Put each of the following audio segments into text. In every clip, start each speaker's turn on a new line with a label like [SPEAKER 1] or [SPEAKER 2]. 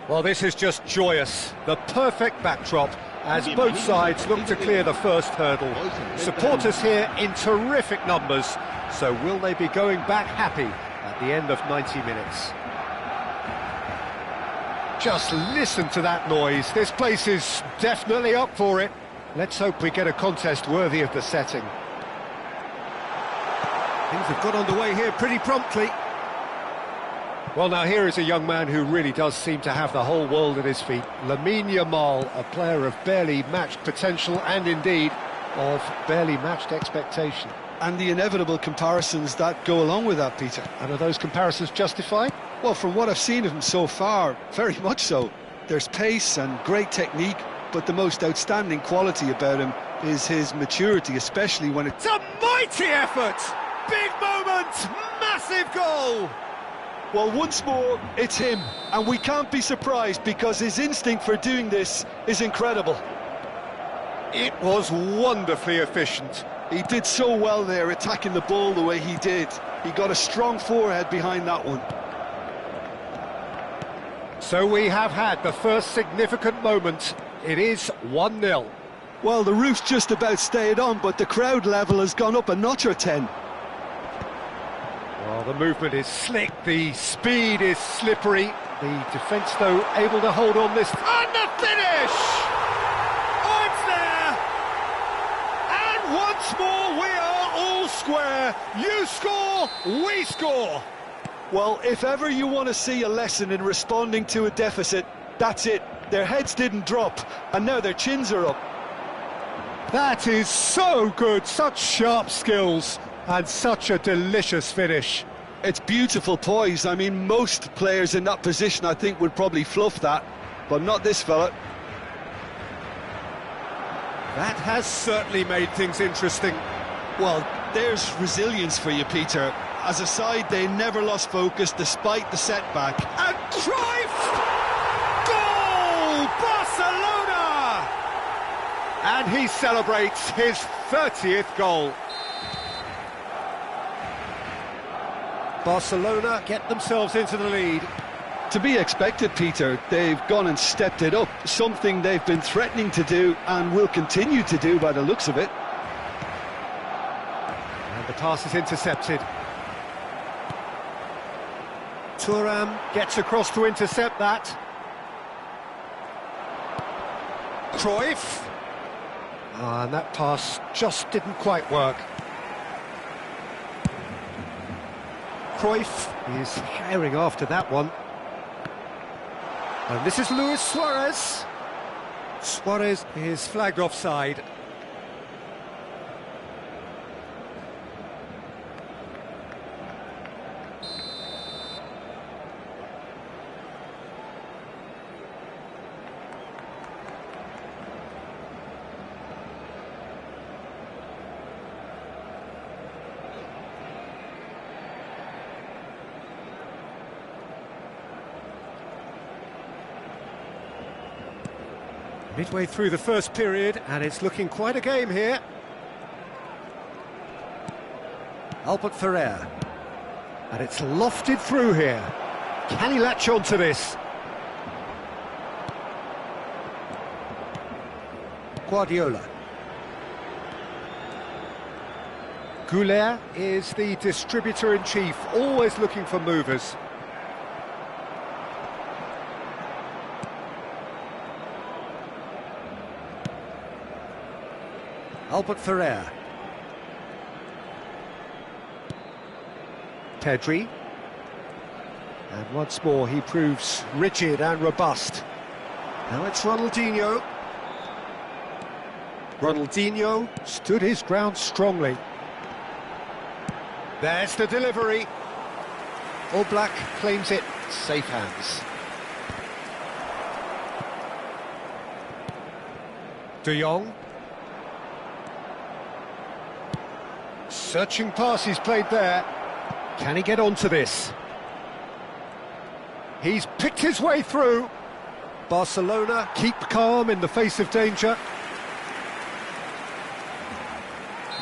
[SPEAKER 1] Well, this is just joyous. The perfect backdrop as both sides look to clear the first hurdle. Supporters here in terrific numbers. So will they be going back happy at the end of 90 minutes? Just listen to that noise. This place is definitely up for it. Let's hope we get a contest worthy of the setting. Things have got underway here pretty promptly. Well, now here is a young man who really does seem to have the whole world at his feet. Lamine Yamal, a player of barely matched potential and indeed of barely matched expectation.
[SPEAKER 2] And the inevitable comparisons that go along with that, Peter.
[SPEAKER 1] And are those comparisons justified?
[SPEAKER 2] Well, from what I've seen of him so far, very much so. There's pace and great technique, but the most outstanding quality about him is his maturity, especially when
[SPEAKER 1] it's a mighty effort! Big moment! Massive goal!
[SPEAKER 2] Well, once more, it's him, and we can't be surprised because his instinct for doing this is incredible.
[SPEAKER 1] It was wonderfully efficient.
[SPEAKER 2] He did so well there, attacking the ball the way he did. He got a strong forehead behind that one.
[SPEAKER 1] So we have had the first significant moment. It is 1-0.
[SPEAKER 2] Well, the roof's just about stayed on, but the crowd level has gone up a notch or 10.
[SPEAKER 1] Well, the movement is slick, the speed is slippery. The defence, though, able to hold on this. And the finish! Oh, it's there! And once more, we are all square. You score, we score.
[SPEAKER 2] Well, if ever you want to see a lesson in responding to a deficit, that's it. Their heads didn't drop, and now their chins are up.
[SPEAKER 1] That is so good, such sharp skills, and such a delicious finish.
[SPEAKER 2] It's beautiful poise. I mean, most players in that position, I think, would probably fluff that, but not this fella.
[SPEAKER 1] That has certainly made things interesting.
[SPEAKER 2] Well, there's resilience for you, Peter. As a side, they never lost focus despite the setback.
[SPEAKER 1] And Cruyff! Goal! Barcelona! And he celebrates his 30th goal. Barcelona get themselves into the lead.
[SPEAKER 2] To be expected, Peter. They've gone and stepped it up, something they've been threatening to do and will continue to do by the looks of it.
[SPEAKER 1] And the pass is intercepted. Thuram gets across to intercept that. Cruyff. And that pass just didn't quite work. Cruyff is herring after that one. And this is Luis Suarez. Suarez is flagged offside. Midway through the first period, and it's looking quite a game here. Albert Ferrer. And it's lofted through here. Can he latch on to this? Guardiola. Goulet is the distributor-in-chief, always looking for movers. Albert Ferrer. Pedri. And once more he proves rigid and robust. Now it's Ronaldinho. Ronaldinho stood his ground strongly. There's the delivery. Oblak claims it, safe hands. De Jong. Searching pass he's played there. Can he get onto this? He's picked his way through. Barcelona keep calm in the face of danger.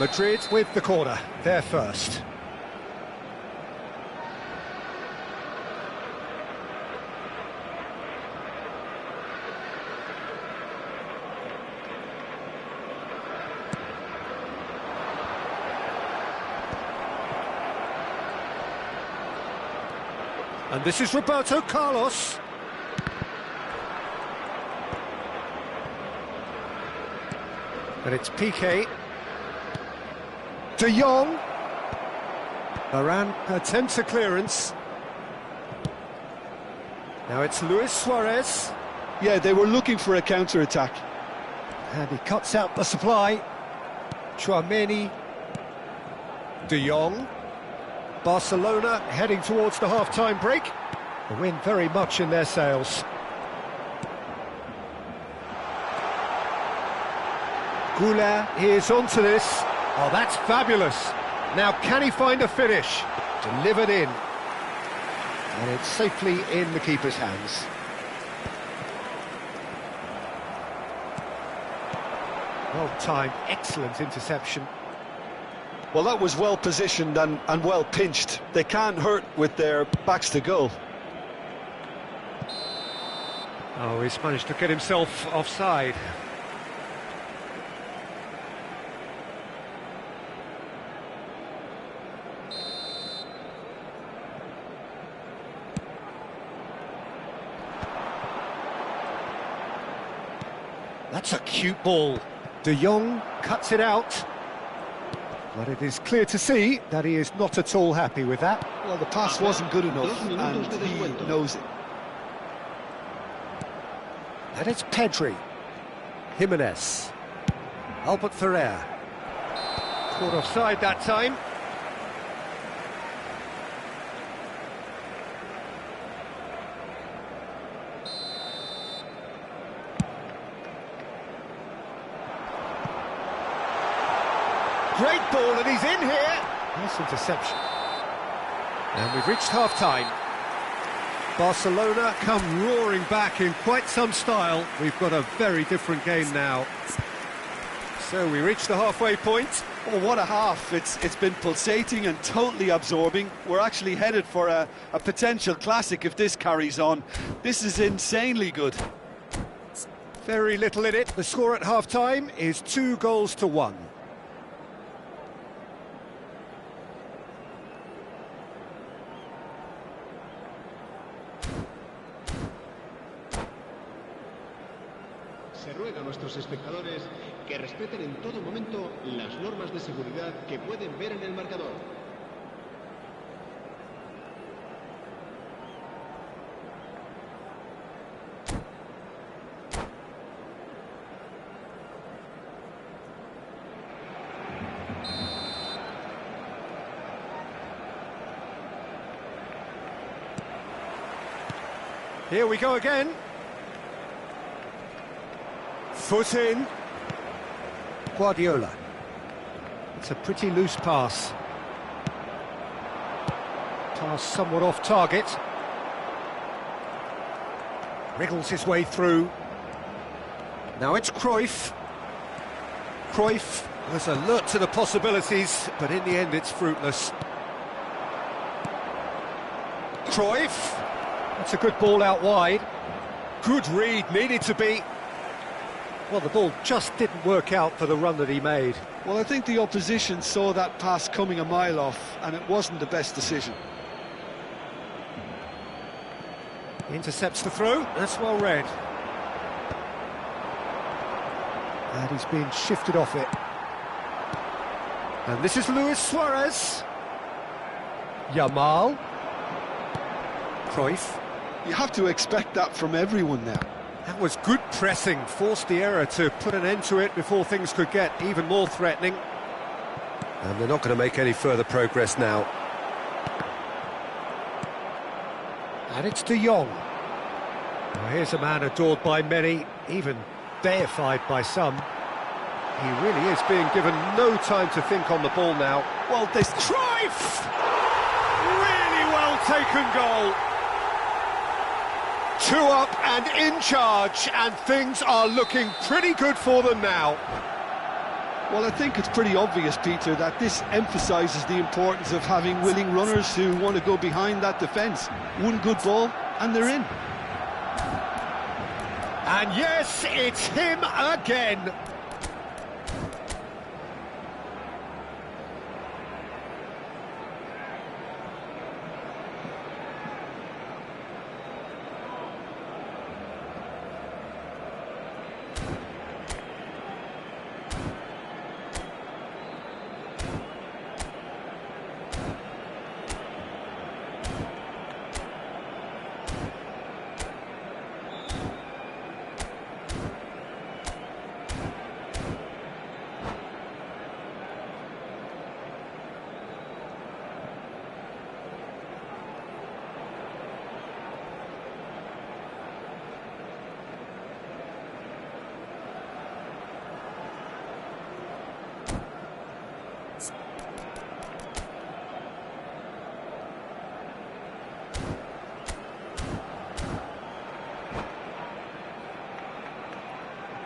[SPEAKER 1] Madrid with the corner, they're first. And this is Roberto Carlos. And it's Piqué. De Jong. Varane attempts a clearance. Now it's Luis Suarez.
[SPEAKER 2] Yeah, they were looking for a counter-attack.
[SPEAKER 1] And he cuts out the supply. Tchouaméni. De Jong. Barcelona heading towards the half-time break. The wind very much in their sails. Goulet is onto this. Oh, that's fabulous. Now, can he find a finish? Delivered in. And it's safely in the keeper's hands. Well timed, excellent interception.
[SPEAKER 2] Well, that was well positioned and well pinched. They can't hurt with their backs to goal.
[SPEAKER 1] Oh, he's managed to get himself offside. That's a cute ball. De Jong cuts it out. But it is clear to see that he is not at all happy with that.
[SPEAKER 2] Well, the pass wasn't good enough, and he knows it.
[SPEAKER 1] And it's Pedri. Jimenez. Albert Ferrer. Caught offside that time. Great ball, and he's in here. Nice interception. And we've reached half-time. Barcelona come roaring back in quite some style. We've got a very different game now. So we reach the halfway point.
[SPEAKER 2] Oh, what a half. It's been pulsating and totally absorbing. We're actually headed for a potential classic if this carries on. This is insanely good.
[SPEAKER 1] Very little in it. The score at half-time is 2-1.
[SPEAKER 3] Se ruega a nuestros espectadores que respeten en todo momento las normas de seguridad que pueden ver en el marcador.
[SPEAKER 1] Here we go again. Foot in. Guardiola. It's a pretty loose pass. Pass somewhat off target. Wriggles his way through. Now it's Cruyff. Cruyff was alert to the possibilities, but in the end it's fruitless. Cruyff. That's a good ball out wide. Good read, needed to be. Well, the ball just didn't work out for the run that he made.
[SPEAKER 2] Well, I think the opposition saw that pass coming a mile off, and it wasn't the best decision.
[SPEAKER 1] Intercepts the throw, that's well read. And he's being shifted off it. And this is Luis Suarez. Yamal. Cruyff.
[SPEAKER 2] You have to expect that from everyone now.
[SPEAKER 1] That was good pressing, forced the error to put an end to it before things could get even more threatening. And they're not going to make any further progress now. And it's De Jong. Well, here's a man adored by many, even deified by some. He really is being given no time to think on the ball now.
[SPEAKER 2] Well, this
[SPEAKER 1] Cruyff! Really well taken goal. 2 up and in charge, and things are looking pretty good for them now.
[SPEAKER 2] Well, I think it's pretty obvious, Peter, that this emphasises the importance of having willing runners who want to go behind that defence. One good ball, and they're in.
[SPEAKER 1] And yes, it's him again.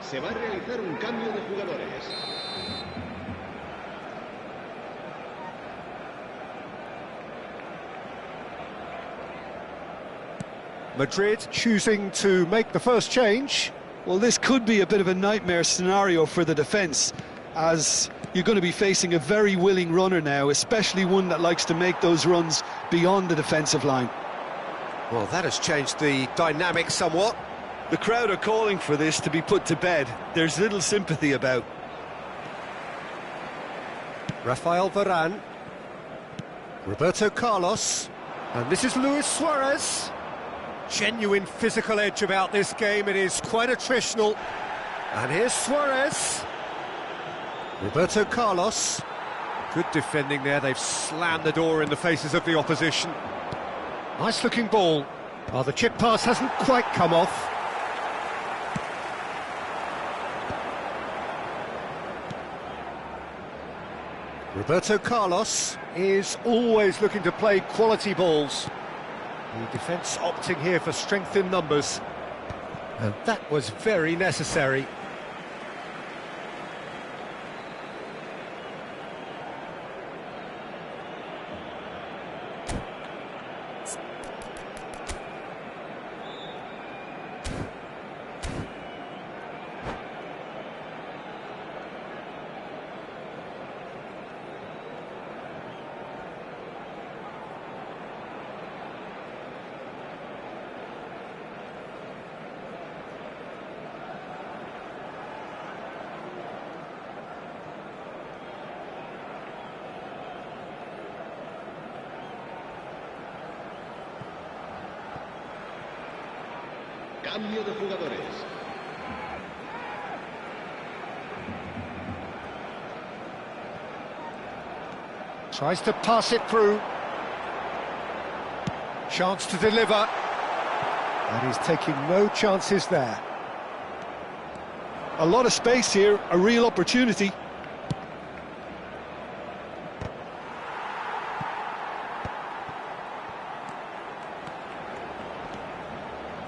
[SPEAKER 3] Se va a realizar un cambio de jugadores.
[SPEAKER 1] Madrid choosing to make the first change.
[SPEAKER 2] Well, this could be a bit of a nightmare scenario for the defence, as you're going to be facing a very willing runner now, especially one that likes to make those runs beyond the defensive line.
[SPEAKER 1] Well, that has changed the dynamic somewhat.
[SPEAKER 2] The crowd are calling for this to be put to bed. There's little sympathy about.
[SPEAKER 1] Rafael Varane. Roberto Carlos. And this is Luis Suarez. Genuine physical edge about this game. It is quite attritional. And here's Suarez. Roberto Carlos. Good defending there. They've slammed the door in the faces of the opposition. Nice looking ball. Oh, the chip pass hasn't quite come off. Roberto Carlos is always looking to play quality balls. The defence opting here for strength in numbers. And that was very necessary.
[SPEAKER 3] Cambio de jugadores.
[SPEAKER 1] Tries to pass it through. Chance to deliver. And he's taking no chances there.
[SPEAKER 2] A lot of space here, a real opportunity.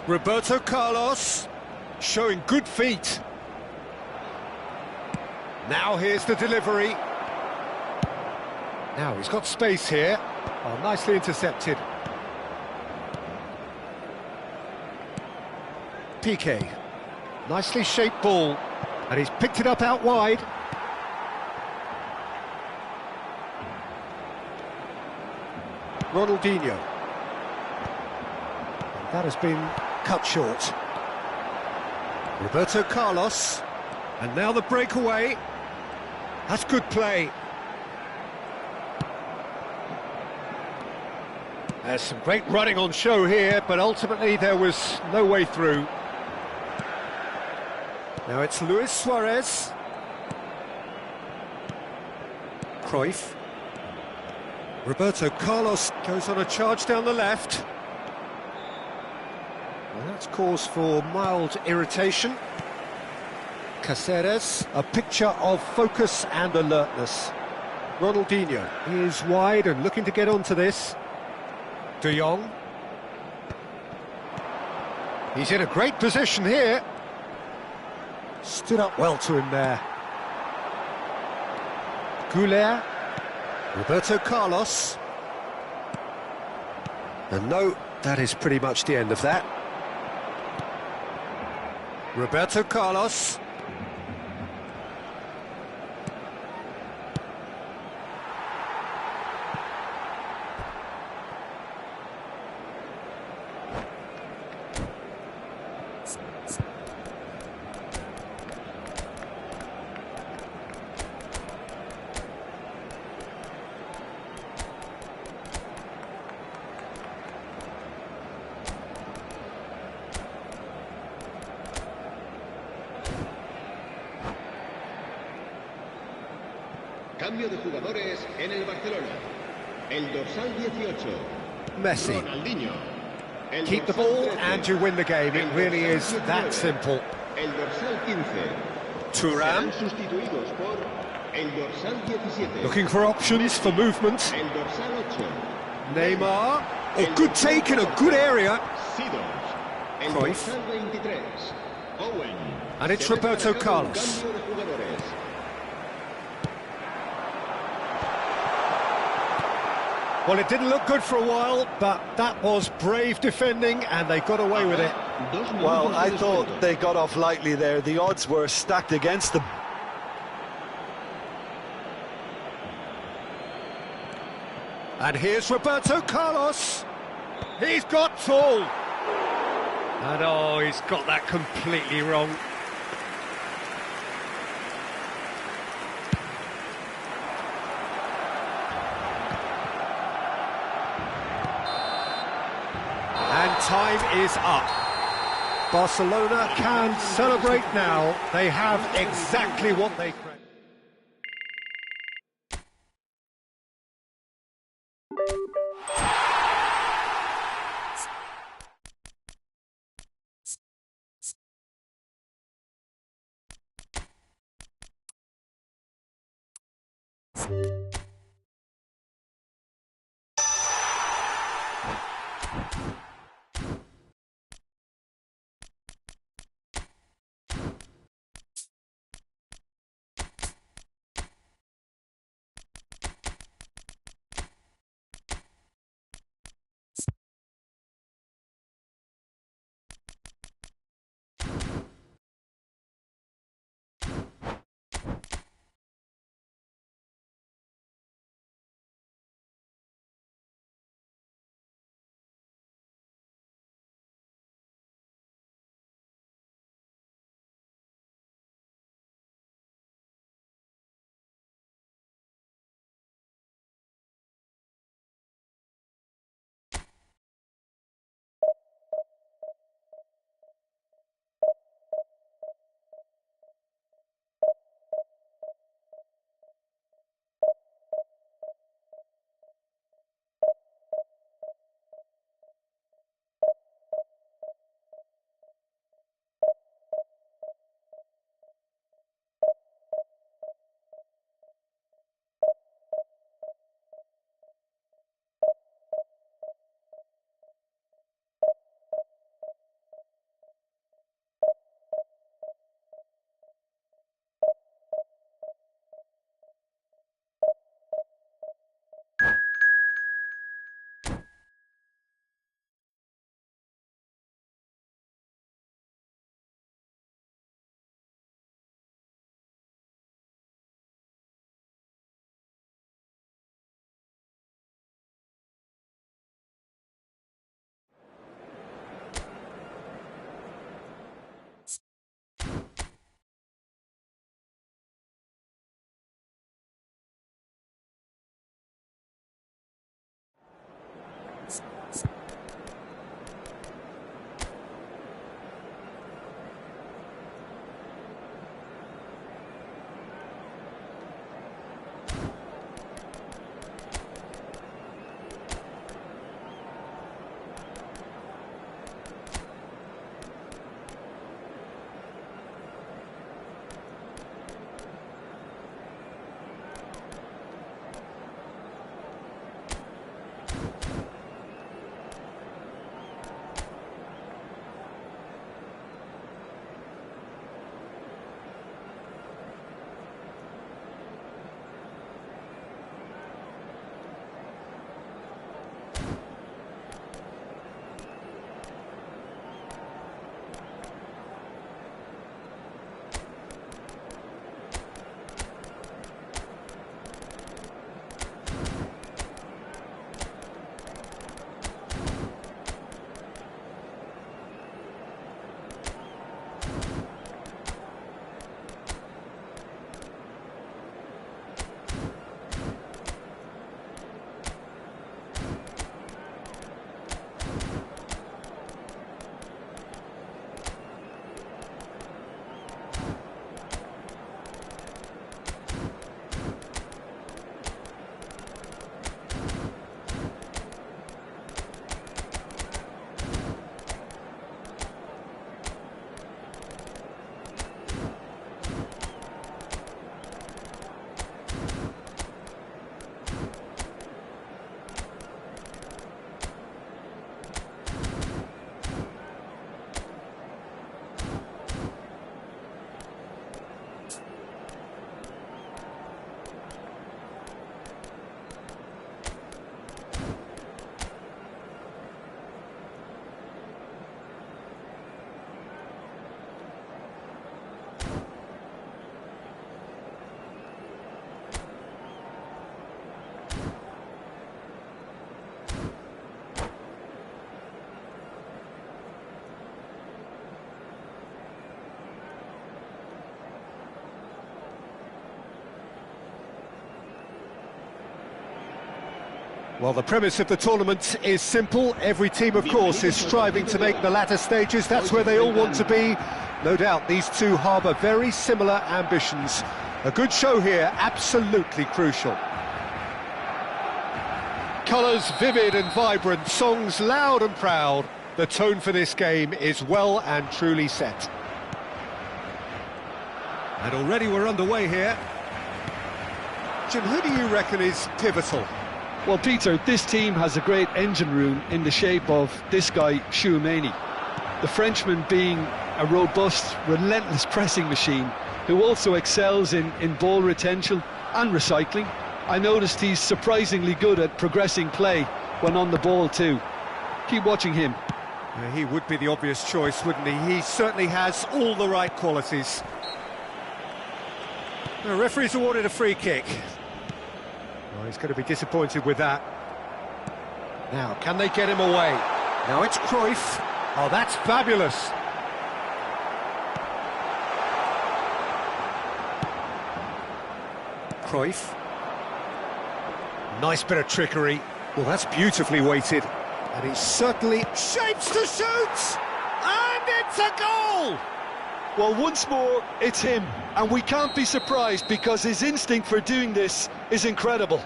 [SPEAKER 1] Roberto Carlos showing good feet. Now here's the delivery. Now he's got space here. Oh, nicely intercepted. Piqué. Nicely shaped ball. And he's picked it up out wide. Ronaldinho. That has been cut short. Roberto Carlos. And now the breakaway. That's good play. There's some great running on show here, but ultimately there was no way through. Now it's Luis Suarez. Cruyff. Roberto Carlos goes on a charge down the left. Well, that's cause for mild irritation. Cáceres, a picture of focus and alertness. Ronaldinho is wide and looking to get onto this. De Jong. He's in a great position here. Stood up well to him there. Goulet. Roberto Carlos. And no, that is pretty much the end of that. Roberto Carlos.
[SPEAKER 3] Cambio de jugadores en el Barcelona. El dorsal 18.
[SPEAKER 1] Messi.
[SPEAKER 3] Ronaldinho.
[SPEAKER 1] Keep the ball and you win the game. It really is that simple.
[SPEAKER 3] El dorsal 15.
[SPEAKER 1] Thuram.
[SPEAKER 3] Serán sustituidos por el dorsal 17.
[SPEAKER 1] Looking for options for movement.
[SPEAKER 3] El dorsal 8.
[SPEAKER 1] Neymar. Oh, good take in a good area.
[SPEAKER 3] Sidors. El
[SPEAKER 1] Cruyff.
[SPEAKER 3] dorsal 23. Owen.
[SPEAKER 1] And it's
[SPEAKER 3] Se mete
[SPEAKER 1] Roberto
[SPEAKER 3] marcado un
[SPEAKER 1] Carlos.
[SPEAKER 3] cambio de jugadores.
[SPEAKER 1] Well, it didn't look good for a while, but that was brave defending, and they got away with it.
[SPEAKER 2] Well, I thought they got off lightly there. The odds were stacked against them.
[SPEAKER 1] And here's Roberto Carlos. He's got tall. And oh, he's got that completely wrong. And time is up. Barcelona can celebrate now. They have exactly what they crave. Well, the premise of the tournament is simple. Every team, of course, is striving to make the latter stages. That's where they all want to be. No doubt these two harbour very similar ambitions. A good show here, absolutely crucial. Colours vivid and vibrant, songs loud and proud. The tone for this game is well and truly set. And already we're underway here. Jim, who do you reckon is pivotal?
[SPEAKER 2] Well, Peter, this team has a great engine room in the shape of this guy, Tchouaméni. The Frenchman being a robust, relentless pressing machine who also excels in ball retention and recycling. I noticed he's surprisingly good at progressing play when on the ball too. Keep watching him.
[SPEAKER 1] Yeah, he would be the obvious choice, wouldn't he? He certainly has all the right qualities. The referee's awarded a free kick. Oh, he's going to be disappointed with that. Now, can they get him away? Now it's Cruyff. Oh, that's fabulous. Cruyff. Nice bit of trickery. Well, that's beautifully weighted. And he certainly shapes to shoot! And it's a goal!
[SPEAKER 2] Well, once more, it's him. And we can't be surprised because his instinct for doing this is incredible.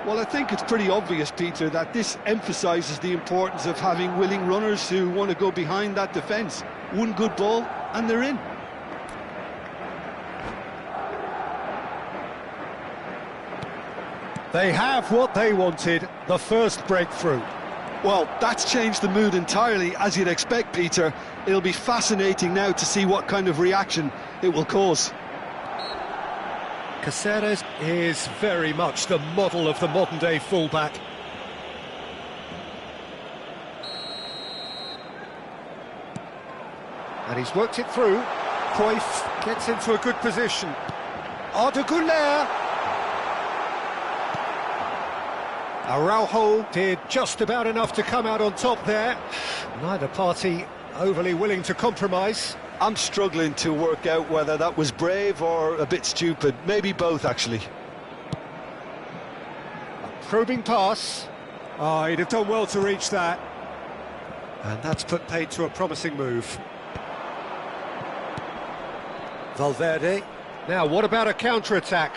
[SPEAKER 2] Well, I think it's pretty obvious, Peter, that this emphasises the importance of having willing runners who want to go behind that defence. One good ball, and they're in.
[SPEAKER 1] They have what they wanted, the first breakthrough.
[SPEAKER 2] Well, that's changed the mood entirely, as you'd expect, Peter. It'll be fascinating now to see what kind of reaction it will cause.
[SPEAKER 1] Caceres is very much the model of the modern-day fullback. And he's worked it through. Cruyff gets into a good position. Arda Güler. Araujo did just about enough to come out on top there. Neither party overly willing to compromise.
[SPEAKER 2] I'm struggling to work out whether that was brave or a bit stupid. Maybe both, actually.
[SPEAKER 1] A probing pass. Oh, he'd have done well to reach that. And that's put paid to a promising move. Valverde. Now, what about a counter-attack?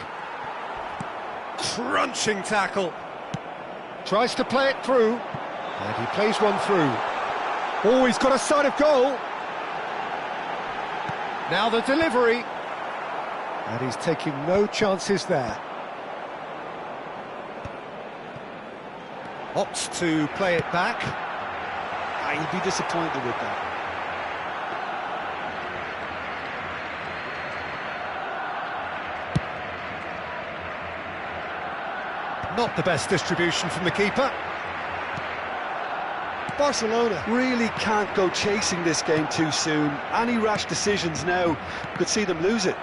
[SPEAKER 1] Crunching tackle. Tries to play it through. And he plays one through. Oh, he's got a sight of goal. Now the delivery. And he's taking no chances there. Opts to play it back.
[SPEAKER 2] He'd be disappointed with that.
[SPEAKER 1] Not the best distribution from the keeper.
[SPEAKER 2] Barcelona really can't go chasing this game too soon. Any rash decisions now could see them lose it.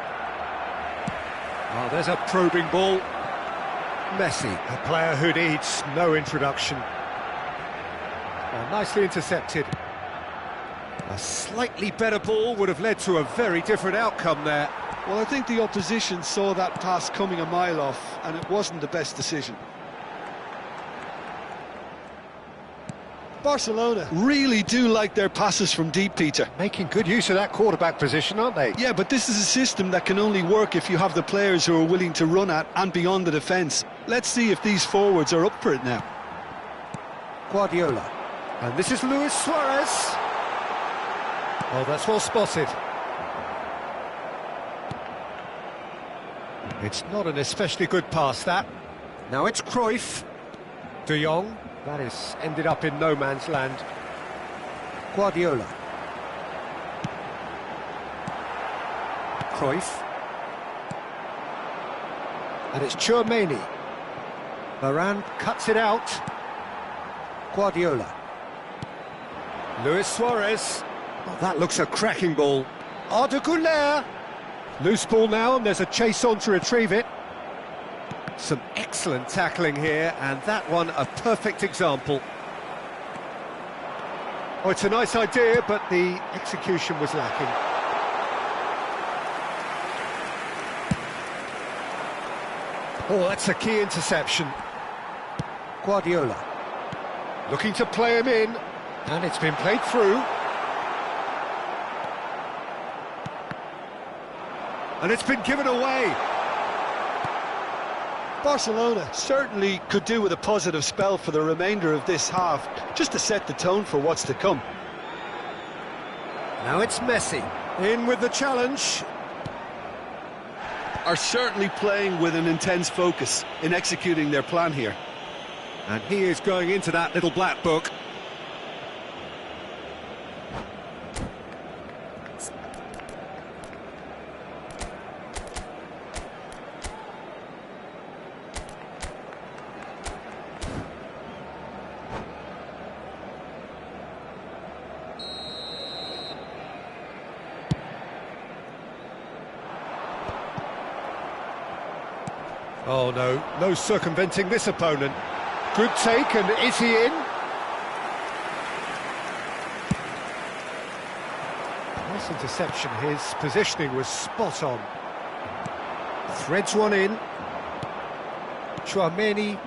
[SPEAKER 1] Oh, there's a probing ball. Messi, a player who needs no introduction. Oh, nicely intercepted. A slightly better ball would have led to a very different outcome there.
[SPEAKER 2] Well, I think the opposition saw that pass coming a mile off, and it wasn't the best decision. Barcelona really do like their passes from deep, Peter.
[SPEAKER 1] Making good use of that quarterback position, aren't they?
[SPEAKER 2] Yeah, but this is a system that can only work if you have the players who are willing to run at and beyond the defence. Let's see if these forwards are up for it now.
[SPEAKER 1] Guardiola. And this is Luis Suarez. Oh, that's well spotted. It's not an especially good pass, that. Now it's Cruyff. De Jong. That is ended up in no man's land. Guardiola. Cruyff. And it's Tchouaméni. Varane cuts it out. Guardiola. Luis Suarez. Oh, that looks a cracking ball. Arda Güler. Loose ball now, and there's a chase on to retrieve it. Some excellent tackling here, and that one a perfect example. Oh, it's a nice idea, but the execution was lacking. Oh, that's a key interception. Guardiola. Looking to play him in, and it's been played through. And it's been given away.
[SPEAKER 2] Barcelona certainly could do with a positive spell for the remainder of this half, just to set the tone for what's to come.
[SPEAKER 1] Now it's Messi, in with the challenge.
[SPEAKER 2] Are certainly playing with an intense focus in executing their plan here.
[SPEAKER 1] And he is going into that little black book. Oh no, no circumventing this opponent. Good take, and is he in? Nice interception, his positioning was spot on. Threads one in. Chouameni.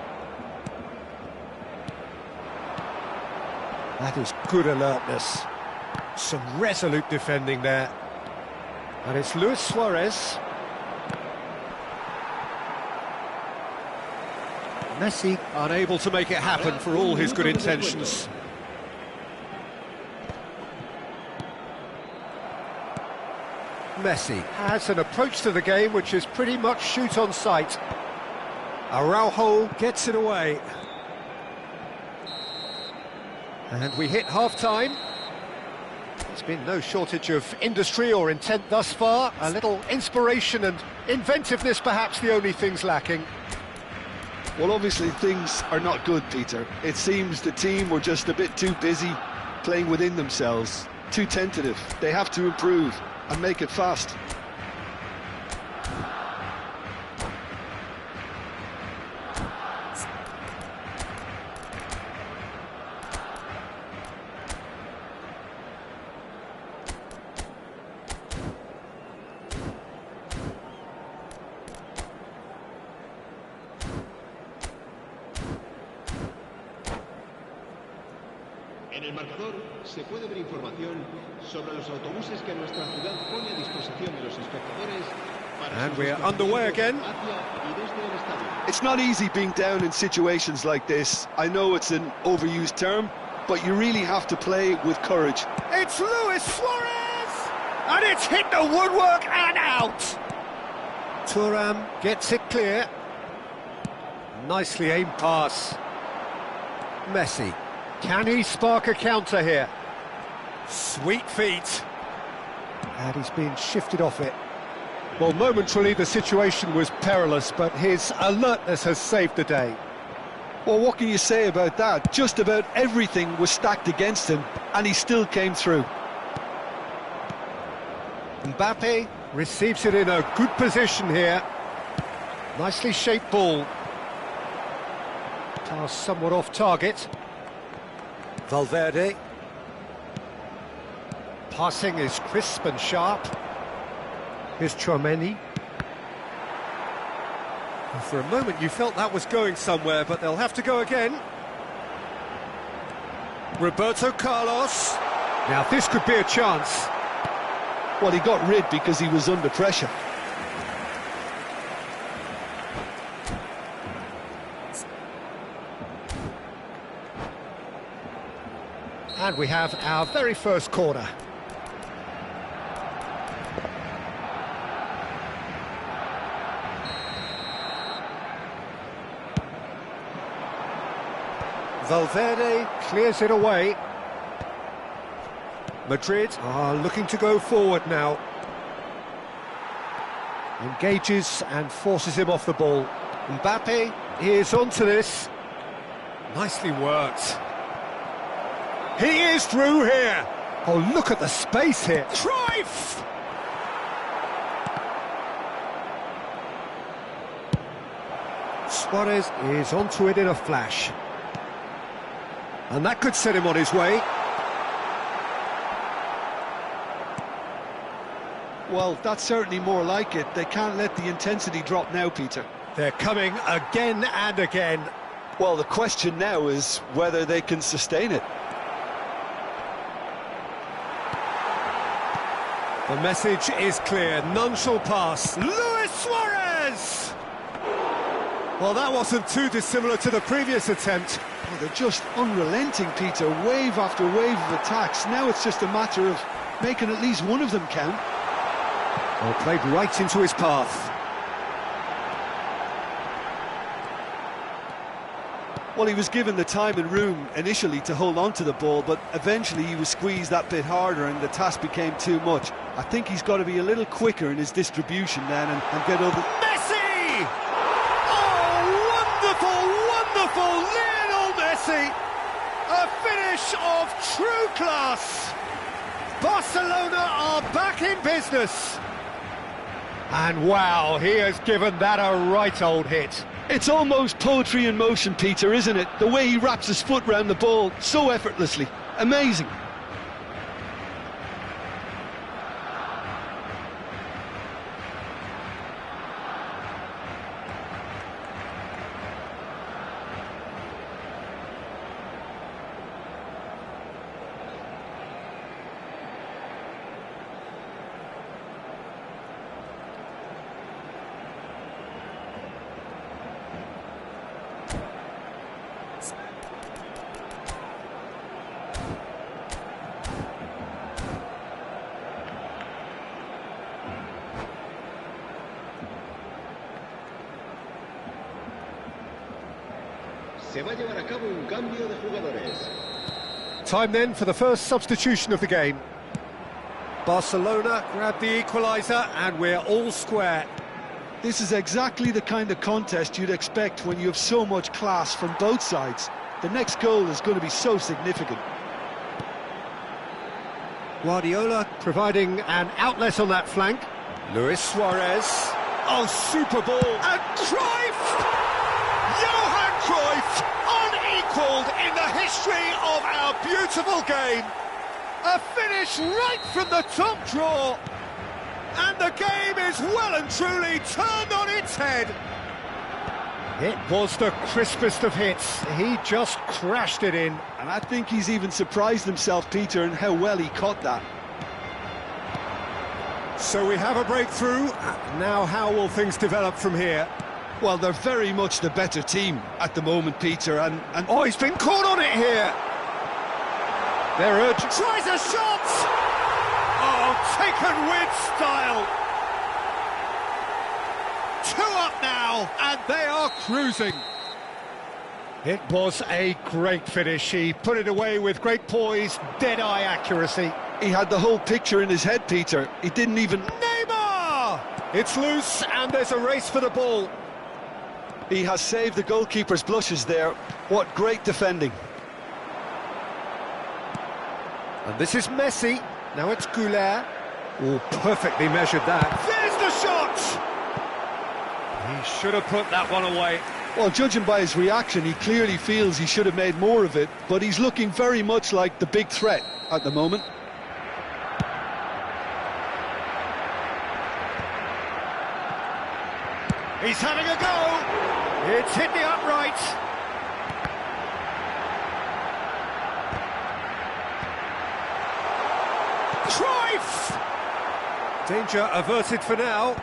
[SPEAKER 1] That is good alertness. Some resolute defending there. And it's Luis Suarez. Messi unable to make it happen for all his good intentions. Messi has an approach to the game which is pretty much shoot on sight. Araujo gets it away. And we hit half-time. There's been no shortage of industry or intent thus far. A little inspiration and inventiveness perhaps the only things lacking.
[SPEAKER 2] Well, obviously things are not good, Peter. It seems the team were just a bit too busy playing within themselves, too tentative. They have to improve and make it fast.
[SPEAKER 3] En el marcador se puede ver información sobre los autobuses que nuestra ciudad pone a disposición de los espectadores para
[SPEAKER 1] And we're underway again.
[SPEAKER 3] hacia y desde el estadio.
[SPEAKER 2] It's not easy being down in situations like this. I know it's an overused term, but you really have to play with courage.
[SPEAKER 1] It's Luis Suarez! And it's hit the woodwork and out! Thuram gets it clear. Nicely aimed pass. Messi. Can he spark a counter here? Sweet feet. And he's being shifted off it. Well, momentarily the situation was perilous, but his alertness has saved the day.
[SPEAKER 2] Well, what can you say about that? Just about everything was stacked against him, and he still came through.
[SPEAKER 1] Mbappe receives it in a good position here. Nicely shaped ball. Pass somewhat off target. Valverde. Passing is crisp and sharp. Here's Chouameni. And for a moment you felt that was going somewhere, but they'll have to go again. Roberto Carlos. Now this could be a chance.
[SPEAKER 2] Well, he got rid because he was under pressure.
[SPEAKER 1] And we have our very first corner. Valverde clears it away. Madrid are looking to go forward now. Engages and forces him off the ball. Mbappe is onto this. Nicely worked. He is through here. Oh, look at the space here. Cruyff! Suarez is onto it in a flash. And that could set him on his way.
[SPEAKER 2] Well, that's certainly more like it. They can't let the intensity drop now, Peter.
[SPEAKER 1] They're coming again and again.
[SPEAKER 2] Well, the question now is whether they can sustain it.
[SPEAKER 1] The message is clear, none shall pass. Luis Suarez! Well, that wasn't too dissimilar to the previous attempt.
[SPEAKER 2] Well, they're just unrelenting, Peter, wave after wave of attacks. Now it's just a matter of making at least one of them count.
[SPEAKER 1] Well, played right into his path.
[SPEAKER 2] Well, he was given the time and room initially to hold on to the ball, but eventually he was squeezed that bit harder and the task became too much. I think he's got to be a little quicker in his distribution then and get over...
[SPEAKER 1] Messi! Oh, wonderful, wonderful Lionel Messi! A finish of true class! Barcelona are back in business! And wow, he has given that a right old hit.
[SPEAKER 2] It's almost poetry in motion, Peter, isn't it? The way he wraps his foot round the ball so effortlessly. Amazing.
[SPEAKER 3] Se va a llevar a cabo un cambio de jugadores.
[SPEAKER 1] Time then for the first substitution of the game. Barcelona grab the equaliser and we're all square.
[SPEAKER 2] This is exactly the kind of contest you'd expect when you have so much class from both sides. The next goal is going to be so significant.
[SPEAKER 1] Guardiola providing an outlet on that flank. Luis Suarez. Oh, super ball. And Cruyff! Johan Cruyff, unequalled in the history of our beautiful game. A finish right from the top draw. And the game is well and truly turned on its head. It was the crispest of hits. He just crashed it in.
[SPEAKER 2] And I think he's even surprised himself, Peter, in how well he caught that.
[SPEAKER 1] So we have a breakthrough. Now how will things develop from here?
[SPEAKER 2] Well, they're very much the better team at the moment, Peter, and...
[SPEAKER 1] Oh, he's been caught on it here! They're urgent. Tries a shot! Oh, taken with style! 2 up now, and they are cruising. It was a great finish. He put it away with great poise, dead-eye accuracy.
[SPEAKER 2] He had the whole picture in his head, Peter. He didn't even...
[SPEAKER 1] Neymar! It's loose, and there's a race for the ball.
[SPEAKER 2] He has saved the goalkeeper's blushes there. What great defending.
[SPEAKER 1] And this is Messi. Now it's Goulet. Oh, perfectly measured that. There's the shot! He should have put that one away.
[SPEAKER 2] Well, judging by his reaction, he clearly feels he should have made more of it, but he's looking very much like the big threat at the moment.
[SPEAKER 1] He's having a go! It's hit the upright. Cruyff! Danger averted for now.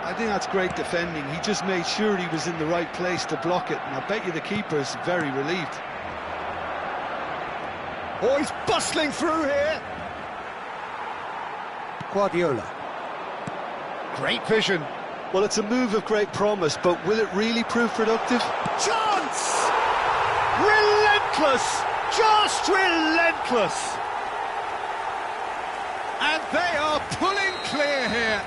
[SPEAKER 2] I think that's great defending. He just made sure he was in the right place to block it, and I bet you the keeper's very relieved.
[SPEAKER 1] Oh, he's bustling through here. Guardiola. Great vision.
[SPEAKER 2] Well, it's a move of great promise, but will it really prove productive?
[SPEAKER 1] Chance! Relentless! Just relentless! And they are pulling clear here.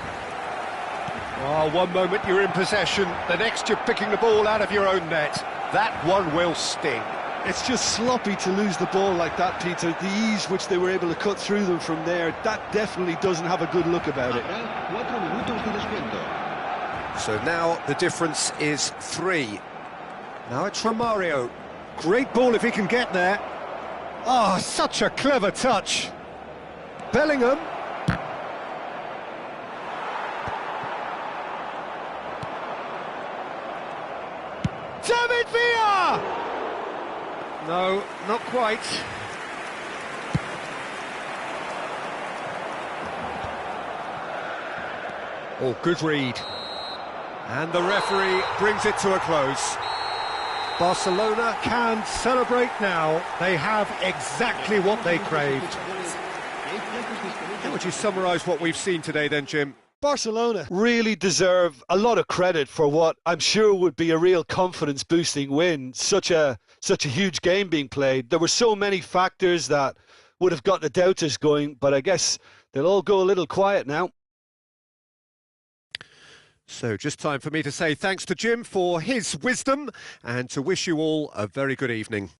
[SPEAKER 1] Oh, one moment you're in possession, the next you're picking the ball out of your own net. That one will sting.
[SPEAKER 2] It's just sloppy to lose the ball like that, Peter. The ease which they were able to cut through them from there, that definitely doesn't have a good look about it.
[SPEAKER 1] So now the difference is 3. Now it's Romario. Great ball if he can get there. Oh, such a clever touch. Bellingham. David Villa! No, not quite. Oh, good read. And the referee brings it to a close. Barcelona can celebrate now. They have exactly what they craved. How would you summarise what we've seen today then, Jim?
[SPEAKER 2] Barcelona really deserve a lot of credit for what I'm sure would be a real confidence-boosting win. Such a huge game being played. There were so many factors that would have got the doubters going, but I guess they'll all go a little quiet now.
[SPEAKER 1] So just time for me to say thanks to Jim for his wisdom and to wish you all a very good evening.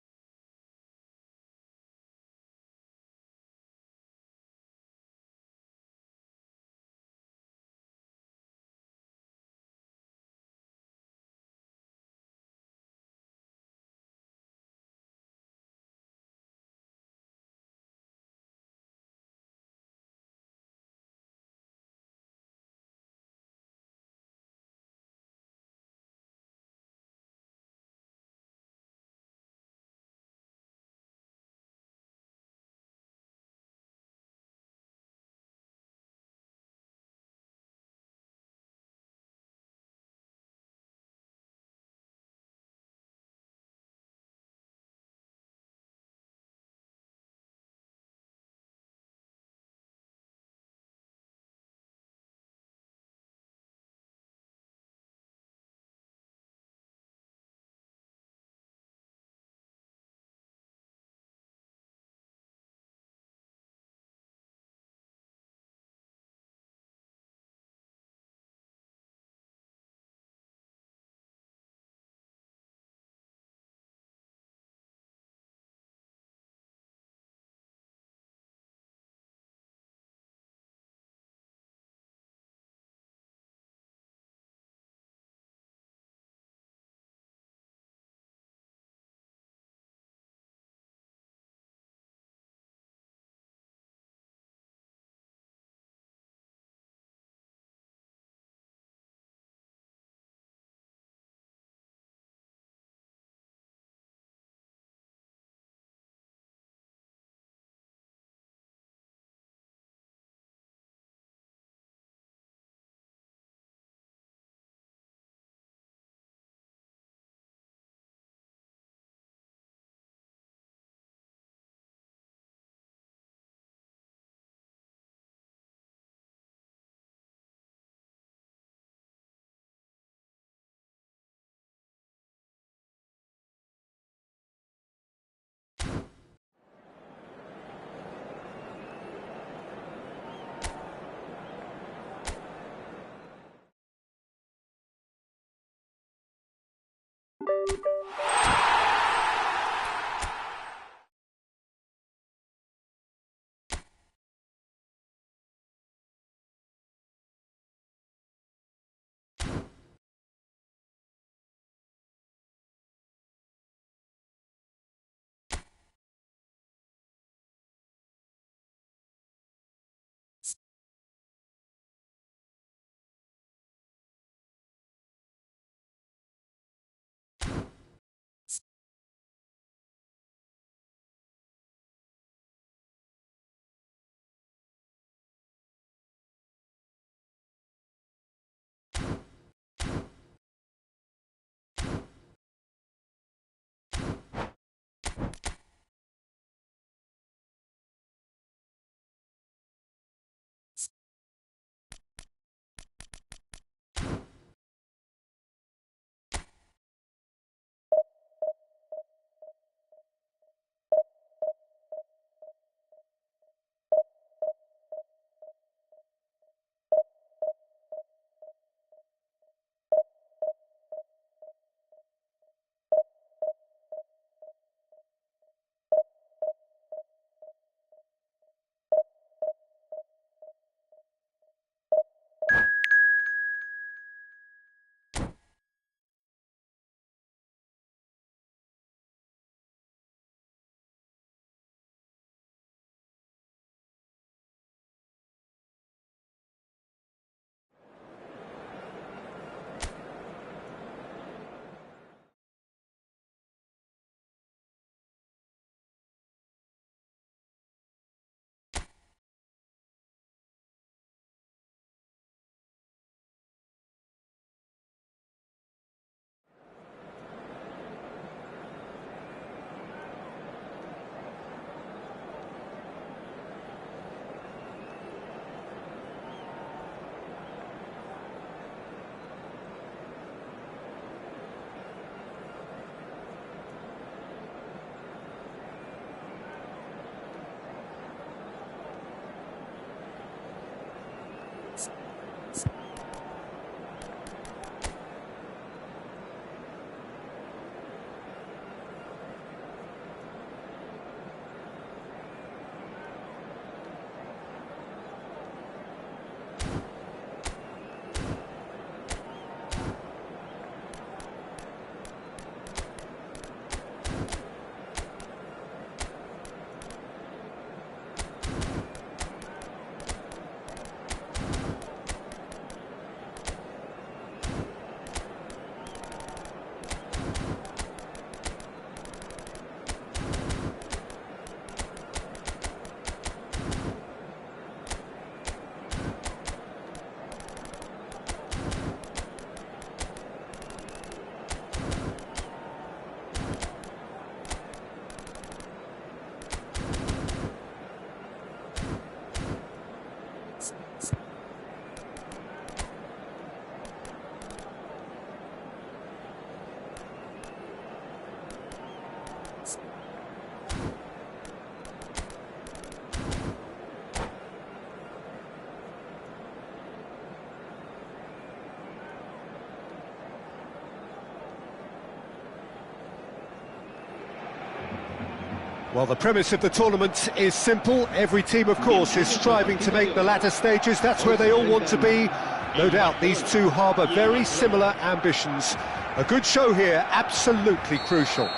[SPEAKER 1] Well, the premise of the tournament is simple. Every team, of course, is striving to make the latter stages. That's where they all want to be. No doubt these two harbour very similar ambitions. A good show here, absolutely crucial.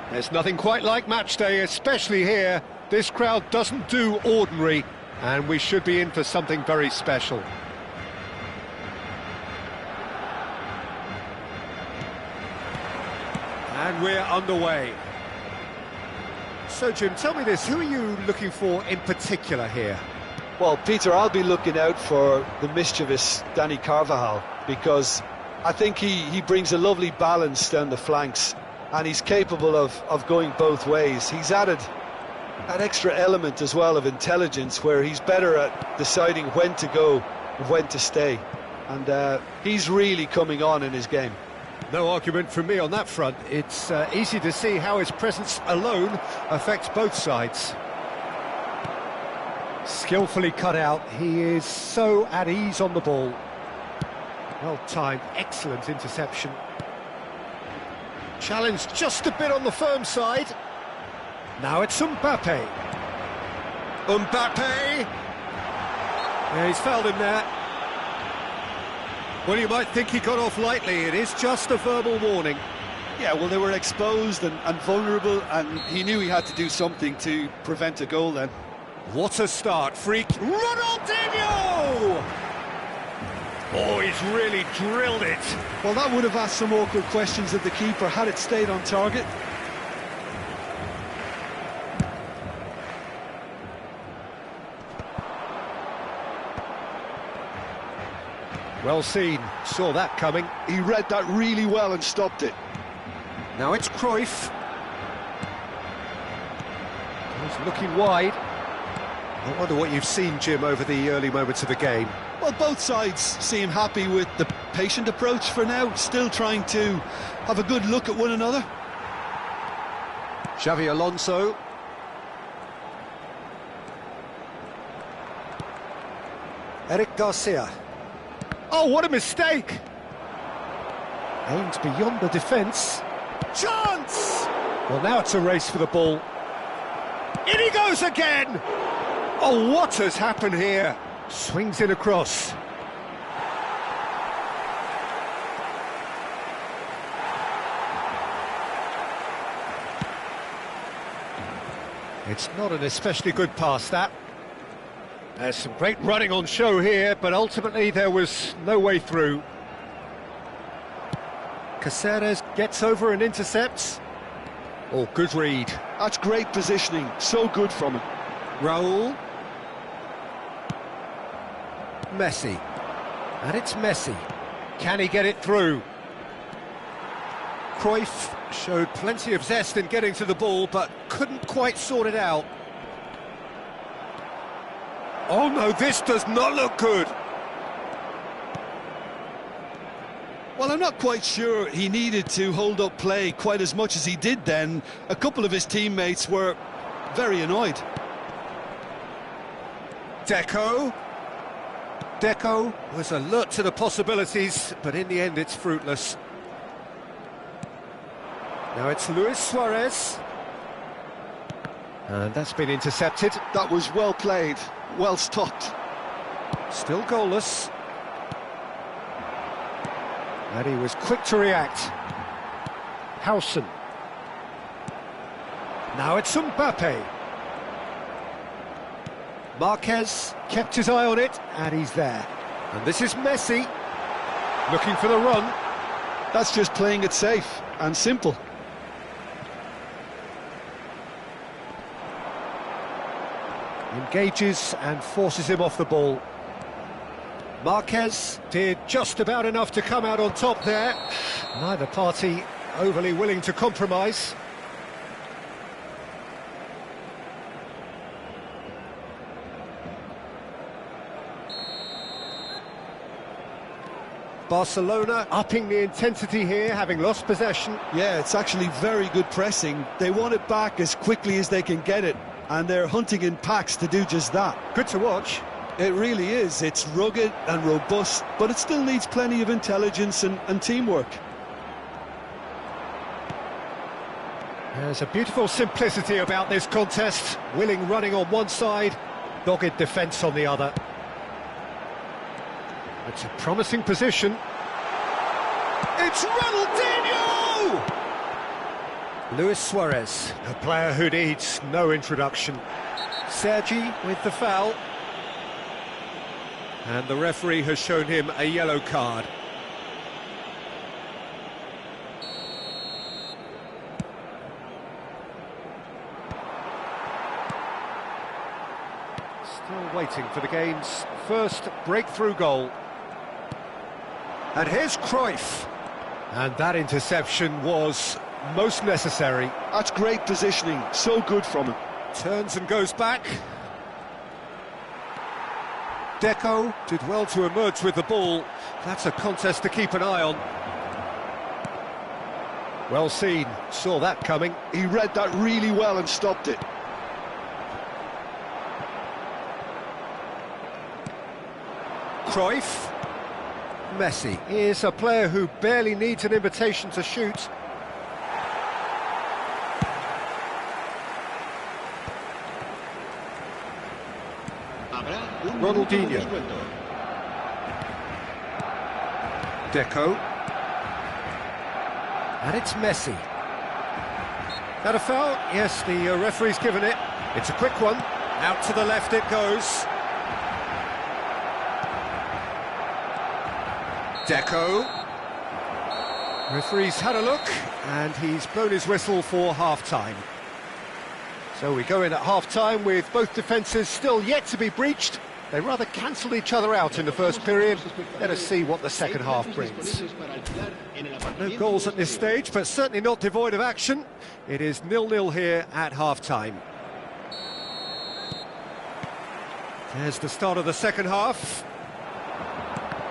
[SPEAKER 1] There's nothing quite like match day, especially here. This crowd doesn't do ordinary, and we should be in for something very special. And we're underway. So, Jim, tell me this, who are you looking for in particular here?
[SPEAKER 2] Well, Peter, I'll be looking out for the mischievous Danny Carvajal, because I think he brings a lovely balance down the flanks, and he's capable of going both ways. He's added an extra element as well of intelligence, where he's better at deciding when to go and when to stay. And he's really coming on in his game.
[SPEAKER 1] No argument from me on that front. It's easy to see how his presence alone affects both sides. Skillfully cut out, he is so at ease on the ball. Well timed, excellent interception. Challenged just a bit on the firm side. Now it's Mbappe. Mbappe! Yeah, he's fouled him there. Well, you might think he got off lightly. It is just a verbal warning.
[SPEAKER 2] Yeah, well, they were exposed and vulnerable, and he knew he had to do something to prevent a goal then.
[SPEAKER 1] What a start, freak. Ronaldinho! Oh, he's really drilled it.
[SPEAKER 2] Well, that would have asked some awkward questions of the keeper had it stayed on target.
[SPEAKER 1] Well seen, saw that coming.
[SPEAKER 2] He read that really well and stopped it.
[SPEAKER 1] Now it's Cruyff. He's looking wide. I wonder what you've seen, Jim, over the early moments of the game.
[SPEAKER 2] Well, both sides seem happy with the patient approach for now, still trying to have a good look at one another.
[SPEAKER 1] Xavi Alonso. Eric Garcia. Oh, what a mistake! Aimed beyond the defence. Chance! Well, now it's a race for the ball. In he goes again! Oh, what has happened here? Swings in across. It's not an especially good pass, that. There's some great running on show here, but ultimately there was no way through. Caceres gets over and intercepts. Oh, good read.
[SPEAKER 2] That's great positioning, so good from him.
[SPEAKER 1] Raul. Messi. And it's Messi. Can he get it through? Cruyff showed plenty of zest in getting to the ball, but couldn't quite sort it out. Oh no, this does not look good.
[SPEAKER 2] Well, I'm not quite sure he needed to hold up play quite as much as he did then. A couple of his teammates were very annoyed.
[SPEAKER 1] Deco was alert to the possibilities, but in the end it's fruitless. Now it's Luis Suarez. And that's been intercepted.
[SPEAKER 2] That was well played, well stopped.
[SPEAKER 1] Still goalless. And he was quick to react. Howson. Now it's Mbappe. Marquez kept his eye on it, and he's there. And this is Messi, looking for the run.
[SPEAKER 2] That's just playing it safe and simple.
[SPEAKER 1] Engages and forces him off the ball. Marquez did just about enough to come out on top there. Neither party overly willing to compromise. Barcelona upping the intensity here, having lost possession.
[SPEAKER 2] Yeah, it's actually very good pressing. They want it back as quickly as they can get it, and they're hunting in packs to do just that.
[SPEAKER 1] Good to watch.
[SPEAKER 2] It really is. It's rugged and robust, but it still needs plenty of intelligence and teamwork.
[SPEAKER 1] There's a beautiful simplicity about this contest. Willing running on one side, dogged defence on the other. It's a promising position. It's Ronaldinho! Luis Suarez, a player who needs no introduction. Sergi with the foul. And the referee has shown him a yellow card. Still waiting for the game's first breakthrough goal. And here's Cruyff. And that interception was most necessary.
[SPEAKER 2] That's great positioning, so good from him.
[SPEAKER 1] Turns and goes back. Deco did well to emerge with the ball. That's a contest to keep an eye on. Well seen, saw that coming.
[SPEAKER 2] He read that really well and stopped it.
[SPEAKER 1] Cruyff. Messi is a player who barely needs an invitation to shoot. Ronaldinho. Deco. And it's Messi. That a foul? Yes, the referee's given it. It's a quick one. Out to the left it goes. Deco. Referee's had a look, and he's blown his whistle for half-time. So we go in at half-time with both defences still yet to be breached. They rather cancelled each other out in the first period. Let us see what the second half brings. No goals at this stage, but certainly not devoid of action. It is 0-0 here at half-time. There's the start of the second half.